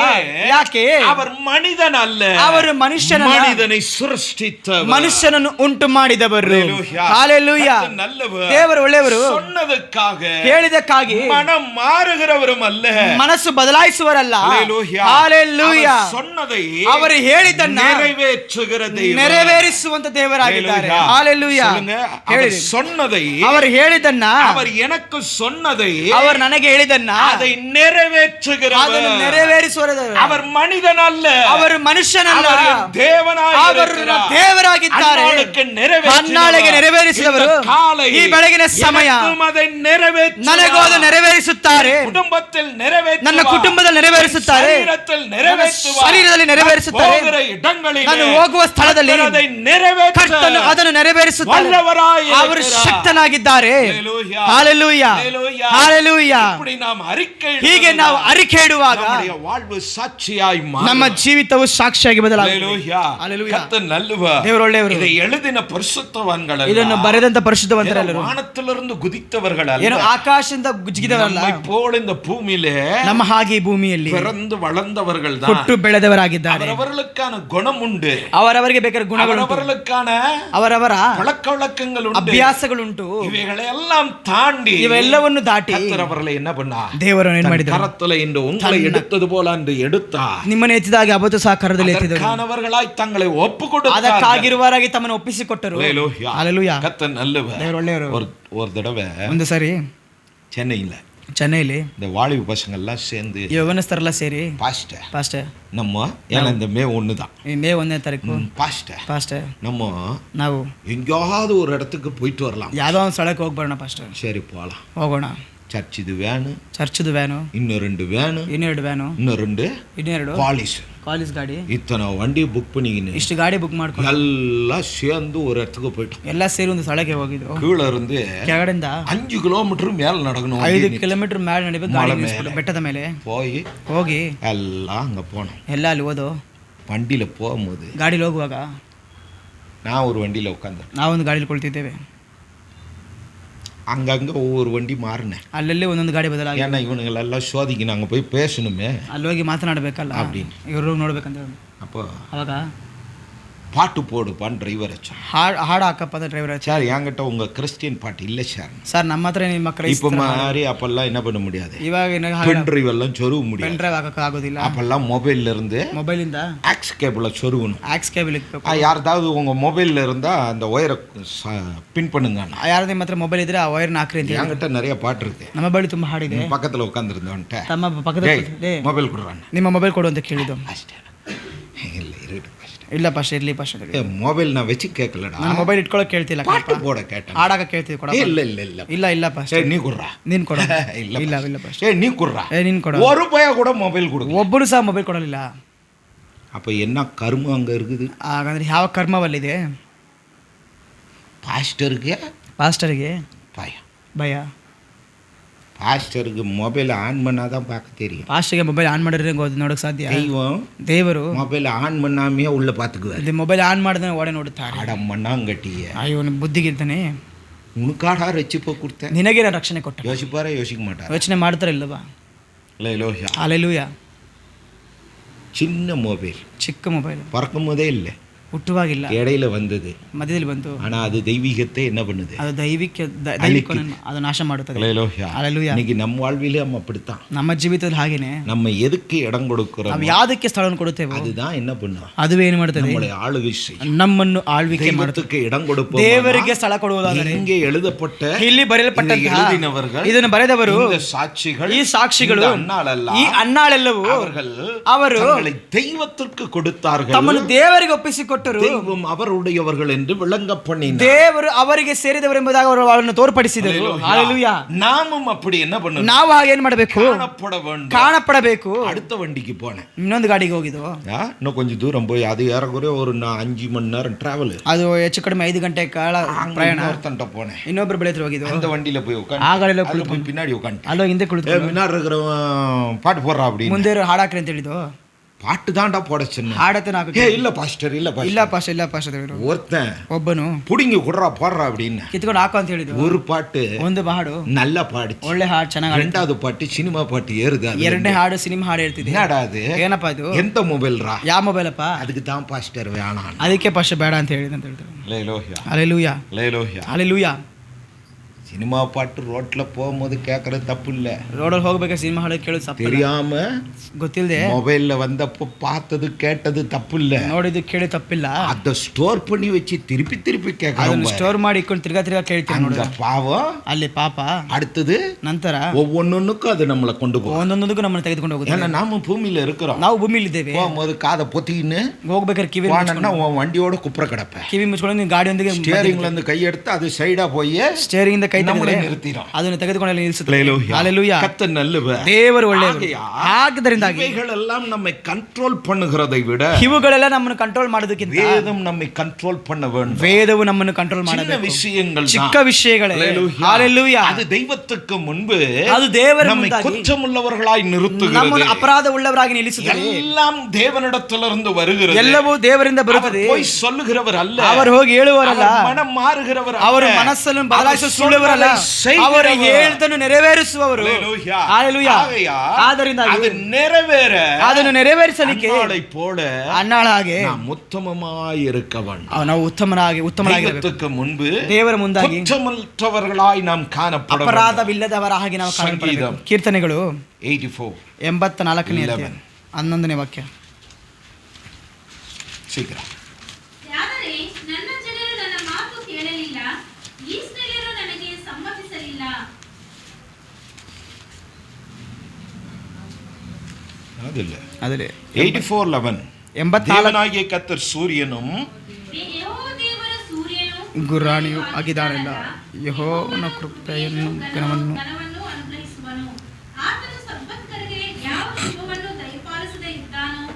ಯಾಕೆ? அவர் மனிதன் அல்ல, ಅವರು ಮನುಷ್ಯನಲ್ಲ, மனிதனை சிருஷ்டித்தவர், ಮನುಷ್ಯನನ್ನು ಉಂಟು ಮಾಡಿದವರು. ஹல்லேலூயா. ಹಲ್ಲೆಲೂಯಾ. கர்த்தர் நல்லவர், ದೇವರು ಒಳ್ಳೆಯವರು, சொன்னதற்காக ಹೇಳಿದಕ್ಕಾಗಿ மனம் மாறுகிறவரும் அல்ல, ಮನಸ್ಸು ಬದಲಾಯಿಸುವವರಲ್ಲ. ஹல்லேலூயா. ಹಲ್ಲೆಲೂಯಾ. அவர் சொன்னதை ಅವರು ಹೇಳಿದ್ದನ್ನ நிறைவேற்றுகிற தெய்வம், ನೆರವೇರಿಸುವಂತ ದೇವರಾಗಿದ್ದಾರೆ. ಹಲ್ಲೆಲೂಯಾ. சொல்லுங்க, அவர் ಹೇಳಿರಿ. சொன்னதை, ಅವರು ಹೇಳಿದ್ದನ್ನ, அவர் எனக்கு சொன்னதை, ಅವರು ನನಗೆ ಹೇಳಿದ್ದನ್ನ அதை நிறைவேற்றுகிறவர், ಅದನ್ನು ನೆರವೇರಿಸುವರು. அவர் மனிதன் அல்ல, ಅವರು ಮನುಷ್ಯನಲ್ಲ, அவர் தேவனாய் ಅವರು இருக்கிறார். ದೇವರಾಗಿದ್ದಾರೆ. அந்நாளுக்கு நிறைவேற்றினவர். ಅನ್ನಾಳಿಗೆ ನೆರವೇರಿಸಿದವರು இந்த காலை ಈ ಬೆಳಗಿನ ಸಮಯ எனக்கும் அதை நிறைவேற்றுவார். ನನಗೂ ಅದು ನೆರವೇರಿಸುತ್ತಾರೆ. குடும்பத்தில் நிறைவேற்றுவார், ನನ್ನ ಕುಟುಂಬದಲ್ಲಿ ನೆರವೇರಿಸುತ್ತಾರೆ, ಶರೀರத்தில் நிறைவேற்றுவார், ಶರೀರದಲ್ಲಿ ನೆರವೇರಿಸುತ್ತಾರೆ, போகிற இடங்களிலே ನಾನು ಹೋಗುವ ಸ್ಥಳದಲ್ಲಿ ಕರ್ತನು அதை நிறைவேற்ற ಕರ್ತನು ಅದನ್ನು ನೆರವೇರಿಸುತ್ತಾರೆ. வல்லவராய் ಅವರು இருக்கிறார். ಶಕ್ತನಾಗಿದ್ದಾರೆ. ஹல்லேலூயா. ಹಲ್ಲೆಲೂಯಾ, ஹல்லேலூயா. ಹಲ್ಲೆಲೂಯಾ. இப்படி நாம் அறிக்கை ಹೀಗೆ ನಾವು ಅರಿಕೆ ಇಡುವಾಗ நம்முடைய வாழ்வு ಸಾಕ್ಷಿಯಾய் ಮಾறும். ನಮ್ಮ ಜೀವಿತವು ಸಾಕ್ಷಿಯಾಗಿ ಬದಲಾಗುತ್ತದೆ. ஹல்லேலೂயா. ಹಲ್ಲೆಲೂಯಾ. கர்த்தர் நல்லவர், ದೇವರು ಒಳ್ಳೆಯವರು. இதை எழுதின பரிசுத்தவான்கள் அல்ல, ಇದನ್ನು ಬರೆದಂತ ಪರಿಶುದ್ಧವಂತರೆಲ್ಲರೂ வானத்திலிருந்து குதித்தவர்கள் அல்ல, ಏನು ಆಕಾಶದಿಂದ ಜಿಗಿದವರಲ್ಲ, நம்மை போல இந்த பூமியிலே ನಮ್ಮ ಹಾಗೆ ಈ ಭೂಮಿಯಲ್ಲಿ பிறந்து வளர்ந்தவர்கள் தான். ಹುಟ್ಟು ಬೆಳೆದವರಾಗಿದ್ದಾರೆ. அவரவர்களுக்கான குணம் உண்டு, ಅವರವರಿಗೆ ಬೇಕಾದ ಗುಣಗಳು, அவரவர்களுக்கான ಅವರವರ பழக்க வழக்கங்கள் உண்டு, ಅಭ್ಯಾಸಗಳುಂಟು. இவைகளை எல்லாம் தாண்டி ಇವೆಲ್ಲವನ್ನು ದಾಟಿ கர்த்தர் அவர்களை என்ன பண்ணா, ದೇವರು ಏನು தன் ಮಾಡಿದರು? கரத்துல இன்று உங்களை எடுத்தது போல அன்று எடுத்தார். ನಿಮ್ಮನ್ನು ಎತ್ತಿದಾಗ ಅವತ್ತು ಸಹ ಕರದಲ್ಲಿ ಎತ್ತಿದರು. அதற்கானவர்களாய் தங்களை ஒப்பு கொடுத்தார். ಅದಕ್ಕಾಗಿರುವವರಾಗಿ ತಮ್ಮನ್ನು ಒಪ್ಪಿಸಿಕೊಟ್ಟರು. ஹல்லேலூயா. ಹಲ್ಲೆಲೂಯಾ. கர்த்தர் நல்லவர். ದೇವರು ಒಳ್ಳೆಯವರು. ஒரு தடவை ಒಂದು ಸರಿ சென்னையில ಚೆನ್ನೈಲಿ இந்த வாலிப பசங்க எல்லாம் சேர்ந்து ಯವನಸ್ಥರೆಲ್ಲ ಸೇರಿ பாஸ்டர் நம்ம ஏன்னா இந்த மே 1 தான், ಈ ಮೇ 1ನೇ ತಾರೀಕು ಪಾಸ್ಟರ್ நம்ம ನಾವು எங்கேயாவது ஒரு இடத்துக்கு போயிட்டு வரலாம், ಯಾವುದೋ ಒಂದು ಸ್ಥಳಕ್ಕೆ ಹೋಗಿ ಬರೋಣ ಪಾಸ್ಟರ್. சரி போகலாம். ಹೋಗೋಣ. சர்ச் இது வேனு, ಚರ್ಚ್ದು ವ್ಯಾನು, இன்னும் 2 வேனு, ಇನ್ನೆರಡು ವ್ಯಾನು, இன்னும் 2 ಇನ್ನೆರಡು ಕಾಲೇಜ್ ಗಾಡಿ, இத்தனை வண்டி புக் பண்ணிக்கின்னு ಇಷ್ಟು ಗಾಡಿ ಬುಕ್ ಮಾಡ್ಕೊಂಡು எல்லாம் சேர்ந்து ஒரு இடத்துக்கு போயிட்டோம். ಎಲ್ಲ ಸೇರಿ ಒಂದು ಸ್ಥಳಕ್ಕೆ ಹೋಗಿದ್ರು. கீழே இருந்து ಕೆಳಗಡೆಯಿಂದ 5 கிலோமೀಟರ್ மேல நடக்கணும், 5 ಕಿಲೋಮೀಟರ್ ಮೇಲೆ ನಡಿಬೇಕು. ಗಾಡಿ ನಿಲ್ಲಿಸ್ಬಿಟ್ಟು ಬೆಟ್ಟದ ಮೇಲೆ போய் ಹೋಗಿ எல்லாம் அங்க போனோம். ಎಲ್ಲ ಅಲ್ಲಿ ಹೋದು வண்டியில போகும்போது ಗಾಡಿಲಿ ಹೋಗುವಾಗ நான் ஒரு வண்டியில உட்காந்து, ನಾವೊಂದು ಗಾಡಿಲಿ ಕುಳಿತಿದ್ದೇವೆ. அங்கங்க ஒவ்வொரு வண்டி மாறினேன், ಅಲ್ಲಲ್ಲಿ ಒಂದೊಂದು ಗಾಡಿ ಬದಲಾಗಿ, ஏன்னா இவனுங்களெல்லாம் சோதிக்கு நாங்க போய் பேசணுமே ಅಲ್ಲಿ ಹೋಗಿ ಮಾತನಾಡಬೇಕಲ್ಲ, அப்படின்னு. ಇವರು ನೋಡ್ಬೇಕಂತ ಹೇಳಿ அப்போ ಅವಾಗ பாட்டு போடுப்பான்னு டிரைவர் வச்சோம். ಹಾಡು ಹಾಕಪ್ಪ ಅಂತ ಡ್ರೈವರ್ ಹಚ್ಚಿ, சார் என்கிட்ட உங்க கிறிஸ்டியன் பாட்டு இல்லை சார். ಸರ್ ನಮ್ಮ ಹತ್ರ ನಿಮ್ಮ இப்ப ಕ್ರೈಸ್ತರ மாதிரி அப்பெல்லாம் என்ன பண்ண முடியாது, ಇವಾಗ பென் டிரைவ் எல்லாம் சொருக ಪೆನ್ முடியாது. ಡ್ರೈವ್ ಹಾಕಕ್ಕೆ ಆಗೋದಿಲ್ಲ. அப்பெல்லாம் மொபைல்ல இருந்து ಮೊಬೈಲಿಂದ ஆக்ஸ் கேபிள சொருகணும். ಆಕ್ಸ್ ಕೇಬಲ್ ಇಕ್ಬೇಕು. யாராவது உங்க மொபைல்ல இருந்தா அந்த ஒயரை பின் பண்ணுங்க. ಯಾರು ನಿಮ್ಮ ಹತ್ರ ಮೊಬೈಲ್ ಇದ್ರೆ ಆ ವೈರ್ನ ಹಾಕ್ರಿ ಅಂತ ಹೇಳಿ. என்கிட்ட நிறைய பாட்டு இருக்கு. ನಮ್ಮ ಬಳಿ ತುಂಬಾ ಹಾಡಿದೆ. பக்கத்துல உட்காந்துருந்தவன்ட்ட ತಮ್ಮ ಪಕ್ಕದಲ್ಲಿ மொபைல் கொடுறான், ನಿಮ್ಮ ಮೊಬೈಲ್ ಕೊಡು ಅಂತ ಕೇಳಿದ್ದು. இல்லை இருட்டு ಇಲ್ಲ ಪಾಸ್ಟ್ ಇರ್ಲಿ ಪಾಸ್ಟ್, மொபைல் நான் வச்சு கேட்கலடா, ನಾನು ಮೊಬೈಲ್ ಇಟ್ಕೊಳ್ಳೋಕೆ ಕೇಳ್ತಿಲ್ಲ, பாட்டு போட கேட்டேன். ಹಾಡಾಕ ಕೇಳ್ತೀವಿ ಕೊಡ. இல்ல இல்ல இல்ல ಇಲ್ಲ ಇಲ್ಲ ಪಾಸ್ಟ್, நீ குடுறா. ನೀನ್ ಕೊಡ. இல்ல ಇಲ್ಲ ಇಲ್ಲ ಪಾಸ್ಟ್, நீ குடுறா. ನೀನ್ ಕೊಡ. ஒரு பய கூட மொபைல் கொடு. ಒಬ್ಬರು ಸಹ ಮೊಬೈಲ್ ಕೊಡಲಿಲ್ಲ. அப்ப என்ன கர்மம் அங்க இருக்குது? ಹಾಗಾದ್ರೆ ಯಾವ ಕರ್ಮವಲ್ಲಿದೆ? ಪಾಸ್ಟರ್ಗೆ ಭಯ. பாஸ்டருக்கு மொபைல் ஆன் பண்ணாதான் பார்க்க தெரியும். ಪಾಸ್ಟರ್ಗೆ ಮೊಬೈಲ್ ಆನ್ ಮಾಡಿದ್ರೆ ನೋಡಕ್ ಸಾಧ್ಯ. ದೇವರು மொபைல் ஆன் பண்ணாமே உள்ள பார்த்துக்குவார். ಮೊಬೈಲ್ ಆನ್ ಮಾಡಿದ್ರೆ ಓಡೆ ನೋಡುತ್ತಾರೆ. அடம் பண்ணாங்கட்டிய ಅಯ್ಯೋ ಬುದ್ಧಿಗಿರ್ತಾನೆ. உனக்காடா ரட்சிப்பை கொடுத்தேன், ನಿನಗೆ ನಾನು ರಕ್ಷಣೆ ಕೊಟ್ಟ. யோசிப்பாரா யோசிக்க மாட்டார்? ಯೋಚನೆ ಮಾಡ್ತಾರ ಇಲ್ಲವಾ? ஹல்லேலூயா. சின்ன மொபைல், ಚಿಕ್ಕ ಮೊಬೈಲ್, பறக்கும் போதே இல்லை, ಹುಟ್ಟುವಾಗಿಲ್ಲ, இடையில வந்தது. ಮಧ್ಯದಲ್ಲಿ ಬಂತು. ஆனா அது தெய்வீகத்தை என்ன பண்ணுது? ಅದು ಅದು ನಾಶ ಮಾಡುತ್ತದೆ. ஹல்லேலூயா. இன்னைக்கு நம்ம வாழ்விலே அப்படித்தான். ನಮ್ಮ ಜೀವಿತದಲ್ಲಿ ಹಾಗೇನೆ நம்ம எதுக்கு இடம் கொடுக்கிறோம், ನಾವು ಯಾವುದಕ್ಕೆ ಸ್ಥಳವನ್ನು ಕೊಡುತ್ತೇವೆ அதுதான் என்ன பண்ணும், ಅದುವೇ ಏನು ಮಾಡುತ್ತದೆ? நம்மளை ஆளுகை செய்யும். ನಮ್ಮನ್ನು ಆಳ್ವಿಕೆ ಮಾಡುತ್ತದೆ. தெய்வத்துக்கு இடம் கொடுப்போம். ದೇವರಿಗೆ ಸ್ಥಳ ಕೊಡುವುದಾದರೆ இங்கே எழுதப்பட்ட ಇಲ್ಲಿ ಬರೆಯಲ್ಪಟ್ಟಂತಹ எழுதினவர்கள், ಇದನ್ನು ಬರೆದವರು, இந்த சாட்சிகள், ಈ ಸಾಕ್ಷಿಗಳು, ಈ ಅನ್ನಾಳೆಲ್ಲವೂ ಅವರು ಅವರು தெய்வத்திற்கு கொடுத்தார்கள். ತಮ್ಮನ್ನು ದೇವರಿಗೆ ಒಪ್ಪಿಸಿಕೊಟ್ಟರು. ಕೊಟ್ಟರು. தெய்வம் அவருடையவர்கள் என்று விளங்க பண்ணினார். ದೇವರು ಅವರಿಗೆ ಸೇರಿದವರು ಎಂಬುದಾಗಿ ಅವರು ಅವರನ್ನು ತೋರ್ಪಡಿಸಿದರು. ஹalleluya. நாமும் அப்படி என்ன பண்ணணும்? ನಾವು ಹಾಗೆ ಏನು ಮಾಡಬೇಕು? ಕಾಣಪಡಬೇಕು. அடுத்த வண்டிக்கு போனேன். ಇನ್ನೊಂದು ಗಾಡಿಗೆ ಹೋಗಿದ್ದು. இன்னும் கொஞ்சம் தூரம் போய் அது ஏறக்குறைய ஒரு 5 மணி நேரம் டிராவல். ಅದು ಹೆಚ್ಚು ಕಡಿಮೆ 5 ಗಂಟೆ ಕಾಲ ಪ್ರಯಾಣ. ஒருத்தன்ட்ட போனேன். ಇನ್ನೊಬ್ಬರು ಬೆಳೆದ್ರು ಹೋಗಿದ್ದು. அந்த வண்டியில போய் உட்கார்ந்து ಆ ಗಾಡಿಯಲ್ಲಿ ಕುಳಿತು பின்னாடி உட்கார்ந்து ಅಲ್ಲೋ ಹಿಂದೆ ಕುಳಿತು முன்னாடி இருக்கிறவன் பாட்டு போடுறா அப்படி ಮುಂದೆ ಹಾಡಾಕ್ರಿ ಅಂತ ಹೇಳಿದ್ದು. பாட்டு தான்டா போட சொன்னேன். ಹಾಡತ್ತೆ ನಾಕು இல்ல பாஸ்டர் இல்ல ಪಾಸ್ಟರ್ ஒருத்தன் ಒಬ್ಬನು புடிங்கி குடுறா போடுறா அப்படின்னு ಕಿತ್ಕೊಂಡು ಹಾಕು ಅಂತ ಹೇಳಿದ್ರು. ஒரு பாட்டு ಒಂದು ಹಾಡು நல்லா பாடுச்சு. ಒಳ್ಳೆ ಹಾಡು ಚೆನ್ನಾಗಿ. ரெண்டாவது பாட்டு சினிமா பாட்டு ஏறுது. ಎರಡನೇ ಹಾಡು ಸಿನಿಮಾ ಹಾಡು ಹೇಳ್ತಿದೆ. என்னடா அது? ಏನಪ್ಪ ಅದು? எந்த மொபைல் ரா? ಯಾವ ಮೊಬೈಲ್ ಅಪ್ಪ? அதுக்கு தான் பாஸ்டர் வேணாம். ಅದಕ್ಕೆ ಪಾಸ್ಟರ್ ಬೇಡ ಅಂತ ಹೇಳಿದ್ರು ಅಂತ ಹೇಳ್ತಾರೆ. ஹalleluya ஹalleluya ஹalleluya ஹalleluya. சினிமா பாட்டு ரோட்ல போகும்போது கேட்கறது தப்பு இல்ல. ரோடಲ್ಲಿ ಹೋಗಬೇಕಾ ಸಿನಿಮಾ ಹಾಡು ಕೇಳೋದು ತಪ್ಪು. தெரியாம ಗೊತ್ತಿಲ್ಲದೆ மொபைல்ல வந்தப்போ பார்த்தது கேட்டது தப்பு இல்ல. ನೋಡಿದ್ದು ಕೇಳಿ ತಪ್ಪಿಲ್ಲ. அத ஸ்டோர் பண்ணி வச்சு திருப்பி திருப்பி ಅದನ್ನು கேட்கறோம். ಸ್ಟೋರ್ ಮಾಡಿ ಇಟ್ಕೊಂಡು ತಿರ್ಗಾ ಕೇಳ್ತೀವಿ அந்த ನೋಡಿ. பாவம் ಅಲ್ಲಿ ಪಾಪ. அடுத்தது ನಂತರ ஒவ்வொன்னுக்கும் அது நம்மளை கொண்டு போகும். ಒಂದೊಂದಕ್ಕೂ ನಮ್ಮನ್ನು ತೆಗೆದುಕೊಂಡು ಹೋಗುತ್ತೆ. ஏன்னா நாம பூமியில இருக்கிறோம். ನಾವು ಭೂಮಿಲಿದ್ದೇವೆ. போகும்போது காதை பொத்தின்னு ಹೋಗ್ಬೇಕಾದ್ರೆ ಕಿವಿ போனா உன் வண்டியோட குப்புற கிடப்ப. ಕಿವಿ ಮುಚ್ಕೊಂಡು ನೀನು ಗಾಡಿಯೊಂದಿಗೆ ஸ்டேரிங்ல இருந்து ಕೈ எடுத்து அது சைடா போய் ಸ್ಟೇರಿಂಗ್ ಇಂದ ಕೈ நம்மளை ತೆಗೆದು நிறுத்திடும். ಅದನ್ನು ತೆಗೆದುಕೊಂಡು ಅಲ್ಲಿ ನಿಲ್ಲಿಸುತ್ತೆ. ஹalleluya ஹalleluya. கர்த்தர் நல்லவர். ದೇವರು ಒಳ್ಳೆಯವರು. ಆದ್ದರಿಂದಾಗಿ இவைகளெல்லாம் நம்மை கண்ட்ரோல் பண்ணுகிறதை விட ಇವುಗಳೆಲ್ಲ ನಮ್ಮನ್ನು ಕಂಟ್ರೋಲ್ ಮಾಡೋದಕ್ಕಿಂತ வேதம் நம்மை கண்ட்ரோல் பண்ண வேண்டும். ವೇದವು ನಮ್ಮನ್ನು ಕಂಟ್ರೋಲ್ சின்ன ಮಾಡಬೇಕು. விஷயங்கள் ಚಿಕ್ಕ ವಿಷಯಗಳೇ. ஹalleluya. அது தெய்வத்துக்கு முன்பு ಅದು ದೇವರ நம்மை ಮುಂದಾಗಿ குற்றமுள்ளவர்களாய் நிறுத்துகிறது. ನಮ್ಮನ್ನು ಅಪರಾಧ ಉಳ್ಳವರಾಗಿ ನಿಲ್ಲಿಸುತ್ತದೆ. எல்லாம் தேவனிடத்திலிருந்து வருகிறது. ಎಲ್ಲವೂ ದೇವರಿಂದ ಬರುತ್ತದೆ. போய் சொல்லுகிறவர் அல்ல. ಅವರು ಹೋಗಿ ಹೇಳುವವರಲ್ಲ. மனம் மாறுகிறவர் அல்ல. ಅವರು ಮನಸ್ಸನ್ನು ಬದಲಾಯಿಸುವವರಲ್ಲ. ಅವರು ಹೇಳಿದ್ದನ್ನು ನೆರವೇರಿಸುವವರು. ஹalleluya. ಆದ್ದರಿಂದ ಅದು ನೆರವೇರ ಅದನ್ನು ನೆರವೇರಿಸಲಿಕ್ಕೆ போல ಅನ್ನಾಳ ಹಾಗೆ நாம் உத்தமமாய் இருக்க வேண்டும். ನಾವು ಉತ್ತಮರಾಗಿರಬೇಕು. முன்பு ದೇವರ ಮುಂದಾಗಿ குற்றமற்றவர்களாய் நாம் காணப்பட வேண்டும். ಅಪರಾಧವಿಲ್ಲದವರಾಗಿ ನಾವು ಕಾಣಬೇಕು. ಕೀರ್ತನೆಗಳು 84 ಅಧ್ಯಾಯ 11ನೇ ವಾಕ್ಯ. ಶೀಘ್ರ. ಆದರೆ ನನ್ನ ಜನರು ನನ್ನ ಮಾತು ಕೇಳಲಿಲ್ಲ, ಇಸ್ರಾಯೇಲ್ಯರು ನನಗೆ ಸಮ್ಮತಿಸಲಿಲ್ಲ. அதில் 84:11 தேவனாகிய கர்த்தர் சூரியனும் ಯೆಹೋವ ದೇವರ ಸೂರ್ಯನು ಗುರಾಣಿಯು ಆಗಿದ್ದಾನಲ್ಲ. ಯೆಹೋವನ ಕೃಪೆಯನ್ನು ಜ್ಞಾನವನ್ನು ಅನುಗ್ರಹಿಸುವನು. ಆತನು ಸಂಪತ್ಕರಿಗೆ ಯಾವ ಶುಭವನ್ನು ದಯಪಾಲಿಸದೆ ಇದ್ದಾನೋ.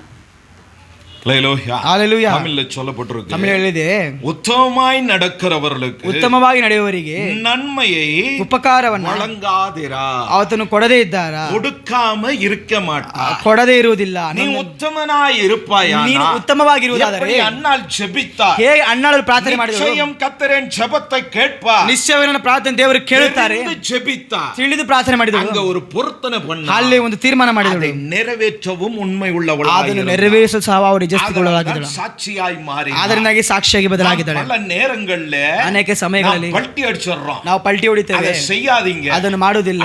ஹalleluya. தமிழ்ல சொல்லப்பட்டிருக்கு. தமிழிலே உத்தமமாய் நடக்கிறவர்களுக்கு ಉತ್ತಮವಾಗಿ ನಡೆಯುವವರಿಗೆ நன்மையை ಉಪಕಾರವನ್ನು வழங்காதிரா. ಆತನು ಕೊಡದೇ ಇದ್ದಾರಾ? கொடுக்காம இருக்க மாட்டார். ಕೊಡದೇ ಇರುವುದಿಲ್ಲ. நீ உத்தமனாய் இருப்பாயானால் ನೀನು ಉತ್ತಮವಾಗಿರುವುದಾದರೆ எப்படி அன்னாள் ஜெபித்தார். ಹೇಗೆ ಅಣ್ಣಾಳು ಪ್ರಾರ್ಥನೆ ಮಾಡಿದರು? நிச்சயம் கர்த்தரின் ஜெபத்தை கேட்பார். ನಿಶ್ಚಯವಾದ ಪ್ರಾರ್ಥನೆ ದೇವರು ಕೇಳುತ್ತಾರೆ. ஜெபித்தார். ತಿಳಿದು ಪ್ರಾರ್ಥನೆ ಮಾಡಿದರು. அங்க ஒரு பொருத்தனை பண்ணார். ಅಲ್ಲಿ ಒಂದು ತೀರ್ಮಾನ ಮಾಡಿದರು. அதை நிறைவேற்றவும் உண்மை உள்ளவளாய் ಅದನ್ನು ನೆರವೇರಿಸಲು ಸಹ ಅವರು சாட்சியாய் மாறி ಅದರಿಂದಾಗಿ ಸಾಕ್ಷಿಯಾಗಿ ಬದಲಾಗಿದ್ದಾಳೆ. பல நேரங்களில் ಅನೇಕ ಸಮಯಗಳಲ್ಲಿ ಪಲ್ಟಿ ಅಡಿಸಿರೋம். ನಾವು ಪಲ್ಟಿ ಹೊಡಿತೇವೆ. செய்யாதீங்க. ಅದನ್ನು ಮಾಡುವುದಿಲ್ಲ.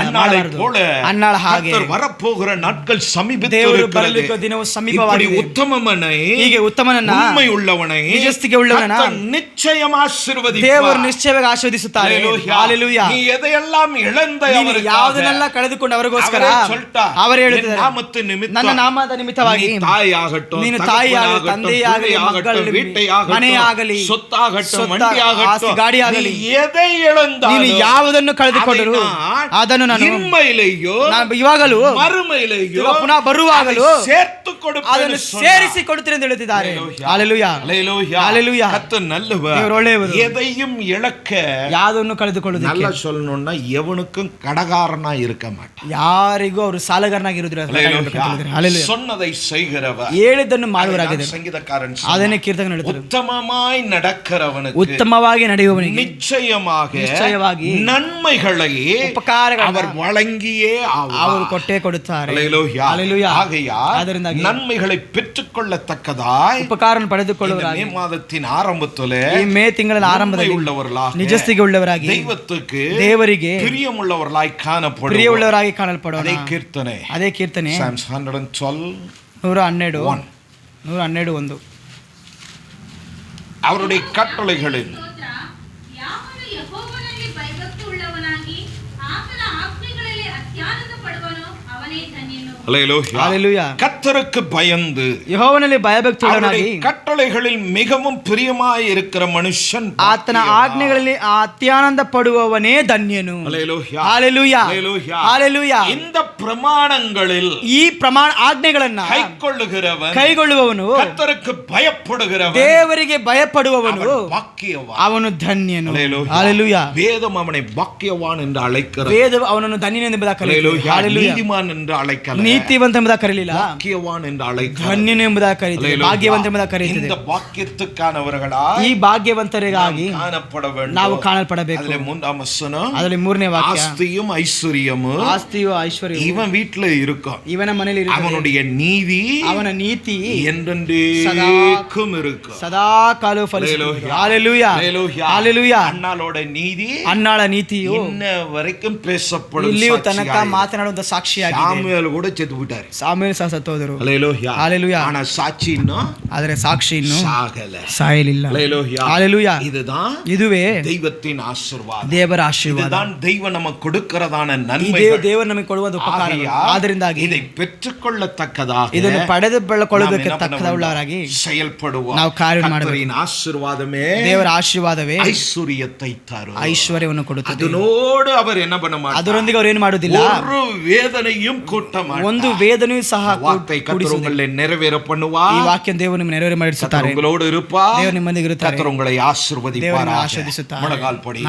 ಅನ್ನಾಳ ಹಾಗೆ வரப்போகிற நாட்கள் ಸಮೀಪದಲ್ಲಿ ದೇವರು ಬರಲಿರುವ ದಿನವು ಸಮೀಪವಾಗಿದೆ. ಉತ್ತಮಮனை ಹೀಗೆ ಉತ್ತಮನನ್ನ ಉண்மை உள்ளவனை ನಿಜಸ್ಥಿಕೆ ಉಳ್ಳವನನ್ನ நிச்சயம் ಆಶೀರ್ವದಿಸುತ್ತಾನೆ. ದೇವರು ನಿಶ್ಚಯವಾಗಿ ಆಶೀರ್ವದಿಸುತ್ತಾರೆ. ಹalleluya. ನೀ ಎದೆಯೆல்லாம் ಇழந்த ನೀನು ಯಾವುದನ್ನೆಲ್ಲ ಕಳೆದುಕೊಂಡು ಅವರಿಗೋಸ್ಕರ ಅವರು ಹೇಳುತ್ತಾರೆ, ನನ್ನ ನಾಮದ ನಿಮಿತ್ತವಾಗಿ ನೀನು ತಾಯಿಯಾಗಲಿ, ತಂದೆಯಾಗಲಿ, ಮಕ್ಕಳಾಗಲಿ, ಮನೆಯಾಗಲಿ, ಸೊತ್ತಾಗಲಿ, ಗಾಡಿಯಾಗಲಿ, ನೀನು ಯಾವುದನ್ನು ಕಳೆದುಕೊಂಡರು ಅದನ್ನು ನಾನು ಇವಾಗಲೂ ಪುನಃ ಬರುವಾಗಲೂ ಅದನ್ನು ಸೇರಿಸಿ ಕೊಡುತ್ತೇನೆ ಎಂದು ಹೇಳುತ್ತಿದ್ದಾರೆ. Hallelujah, hallelujah. ದೇವರು ಒಳ್ಳೆಯವರು. எதையும் இழக்க ಯಾವುದನ್ನು ಕಳೆದುಕೊಳ್ಳುವುದಕ್ಕೆ நல்லா சொல்லணும்னா எவனுக்கும் கடகாரனா இருக்க மாட்டான். ಯಾರಿಗೂ ಅವರು ಸಾಲಗಾರನಾಗಿರುವುದಿಲ್ಲ. சொன்னதை செய்கிறவர், ಹೇಳಿದ್ದನ್ನು ಮಾಡುವರಾಗಿದ್ದಾರೆ. ಸಂಗೀತಕಾರன் ಅದನ್ನೇ ಕೀರ್ತಕನು ಹೇಳುತ್ತಾರೆ. ಉತ್ತಮமாய் நடக்கிறவனுக்கு, ಉತ್ತಮವಾಗಿ ನಡೆಯುವವನಿಗೆ நிச்சயವಾಗಿ நன்மைகளை ಉಪಕಾರಗಳನ್ನು அவர் வழங்கியே ಅವರು ಕೊಟ್ಟೇ ಕೊಡುತ್ತಾರೆ. ஆகையால் நன்மைகளை பெற்றுக்கொள்ளத்தக்கதாய் ಉಪಕಾರವನ್ನು ಪಡೆದುಕೊಳ್ಳುವರಾಗಿ மே மாதத்தின் ஆரம்பத்திலே, ಈ ಮೇ ತಿಂಗಳ ಆರಂಭದಲ್ಲಿ ನಿಜಸ್ಥಿಗೆ ಉಳ್ಳವರಾಗಿ, ದೈವத்துக்கு ದೇವರಿಗೆ பிரியமுள்ளவர்களாய் காணப்படுவோம், ಪ್ರಿಯವುಳ್ಳವರಾಗಿ ಕಾಣಲ್ಪಡೋಣ. ಅದೇ ಕೀರ್ತನೆ Psalms 112 112 அவருடைய கட்டளைகளில் ಯಾವನು ಯೆಹೋವನಲ್ಲಿ ಭಯಭಕ್ತಿ ಉಳ್ಳವನಾಗಿ ಆತನ ಆಜ್ಞೆಗಳಲ್ಲಿ ಅತ್ಯಾನಂದ ಪಡುವನೋ ಅವನೇ ಧನ್ಯನು. Hallelujah. கர்த்தருக்கு பயந்து ಯೆಹೋವನಲ್ಲಿ ಭಯಭಕ್ತಿಯುಳ್ಳವನಾಗಿ அவருடைய கட்டளைகளில் மிகவும் பிரியமாய் இருக்கிற மனுஷன் ಆತನ ಆಜ್ಞೆಗಳಲ್ಲಿ ಅತ್ಯಾನಂದ ಪಡುವವನೇ ಧನ್ಯನು. Hallelujah. Hallelujah. Hallelujah. Hallelujah. இந்த பிரமாணங்களில் ಈ ಆಜ್ಞೆಗಳನ್ನ ಕೈಗೊಳ್ಳುವವನು கர்த்தருக்கு பயப்படுகிறவன் ದೇವರಿಗೆ ಭಯಪಡುವವನು பாக்கியவான், ಅವನು ಧನ್ಯನು. Hallelujah. Hallelujah. வேதம் அவனை பாக்கியவான் என்று அழைக்கிறது. ವೇದ ಅವನನ್ನು ಧನ್ಯನೆಂಬುದಾಗಿ ಕರೆಯಿತು. Hallelujah. நீதிமான் என்று அழைக்கல, ನೀತಿವಂತ ಎಂಬುದಾಗಿ ಕರೆಯಲಿಲ್ಲ, பாக்கியவான் என்று அழைக்கிறது. ಧನ್ಯನು ಎಂಬುದಾಗಿ ಕರೆಯುತ್ತದೆ, ಭಾಗ್ಯವಂತ ಎಂಬುದಾಗಿ ಕರೆಯುತ್ತದೆ. இந்த பாக்கியத்துக்கானவர்களா ಈ ಭಾಗ್ಯವಂತರಿಗಾಗಿ காணப்பட வேண்டும். ನಾವು ಕಾಣಲ್ಪಡಬೇಕು. அதிலே மூன்றாம் வசனம், ಅದರಲ್ಲಿ ಮೂರನೇ ವಾಕ್ಯ, ஆஸ்தியும் ஐஸ்வர்யமும் ಆಸ್ತಿಯು ಐಶ್ವರ್ಯ இவன் வீட்டுல இருக்கும், ಇವನ ಮನೆಯಲ್ಲಿ ಇರುತ್ತದೆ, அவனுடைய நீதி ಅವನ ನೀತಿ என்றென்றைக்கும் இருக்கும், ಸದಾ ಕಾಲವು ಫಲಿಸುವುದು. Hallelujah. Hallelujah. அன்னாளோட நீதி ಅನ್ನಾಳ ನೀತಿಯು இன்ன வரைக்கும் பேசப்படும். ಇಲ್ಲಿಯೂ ತನಕ ಮಾತನಾಡುವಂತ ಸಾಕ್ಷಿಯಾಗಿದೆ. சாமுவேல் கூட செத்து விட்டாரு, ಸಾಮುವೇಲ್ ಸಹ ಸತ್ತೋದರು. Hallelujah. Hallelujah. ஆனா சாட்சி இன்னும் ಆದರೆ ಸಾಕ್ಷಿ ಇನ್ನು சாகல. ಸಾಯಲಿಲ್ಲ. Hallelujah. Hallelujah. இதுதான் ಇದುವೇ தெய்வத்தின் ஆசீர்வாதம், ದೇವರ ಆಶೀರ್ವಾದ. இதுதான் தெய்வம் நமக்கு கொடுக்கிறதான ಇದೇ நன்மைகள். ದೇವರು ನಮಗೆ ಕೊಡುವ ಉಪಕಾರ. ಆದ್ದರಿಂದಾಗಿ இதை பெற்றுக்கொள்ளத்தக்கதாக ಇದನ್ನು ಪಡೆದುಕೊಳ್ಳಬೇಕು ತಕ್ಕದವುಳ್ಳವರಾಗಿ செயல்படுவோம். ನಾವು ಕಾರ್ಯ ಮಾಡಬೇಕು. கர்த்தரின் ஆசீர்வாதமே ದೇವರ ಆಶೀರ್ವಾದವೇ ஐஸ்வர்யத்தை தரும், ಐಶ್ವರ್ಯವನ್ನು ಕೊಡುತ್ತದೆ. அதனோடு அவர் என்ன பண்ண மாட்டார், ಅದರೊಂದಿಗೆ ಅವರು ಏನು ಮಾಡುವುದಿಲ್ಲ, ஒரு வேதனையும் கூட்ட மாட்டார். ಒಂದು ವೇದನೆಯೂ ಸಹ வார்த்தை கர்த்தர் உங்களை நிறைவேற பண்ணுவார். ಈ ವಾಕ್ಯ ದೇವರು ನಿಮಗೆ ನೆರವೇರಿಸುತ್ತಾರೆ. உங்களோடு இருப்பார். ದೇವರು ನಿಮ್ಮೊಂದಿಗೆ ಇರುತ್ತಾರೆ. கர்த்தர் உங்களை ஆசீர்வதிப்பார். ದೇವರು ಆಶೀರ್ವದಿಸುತ್ತಾರೆ. முழங்கால் படி.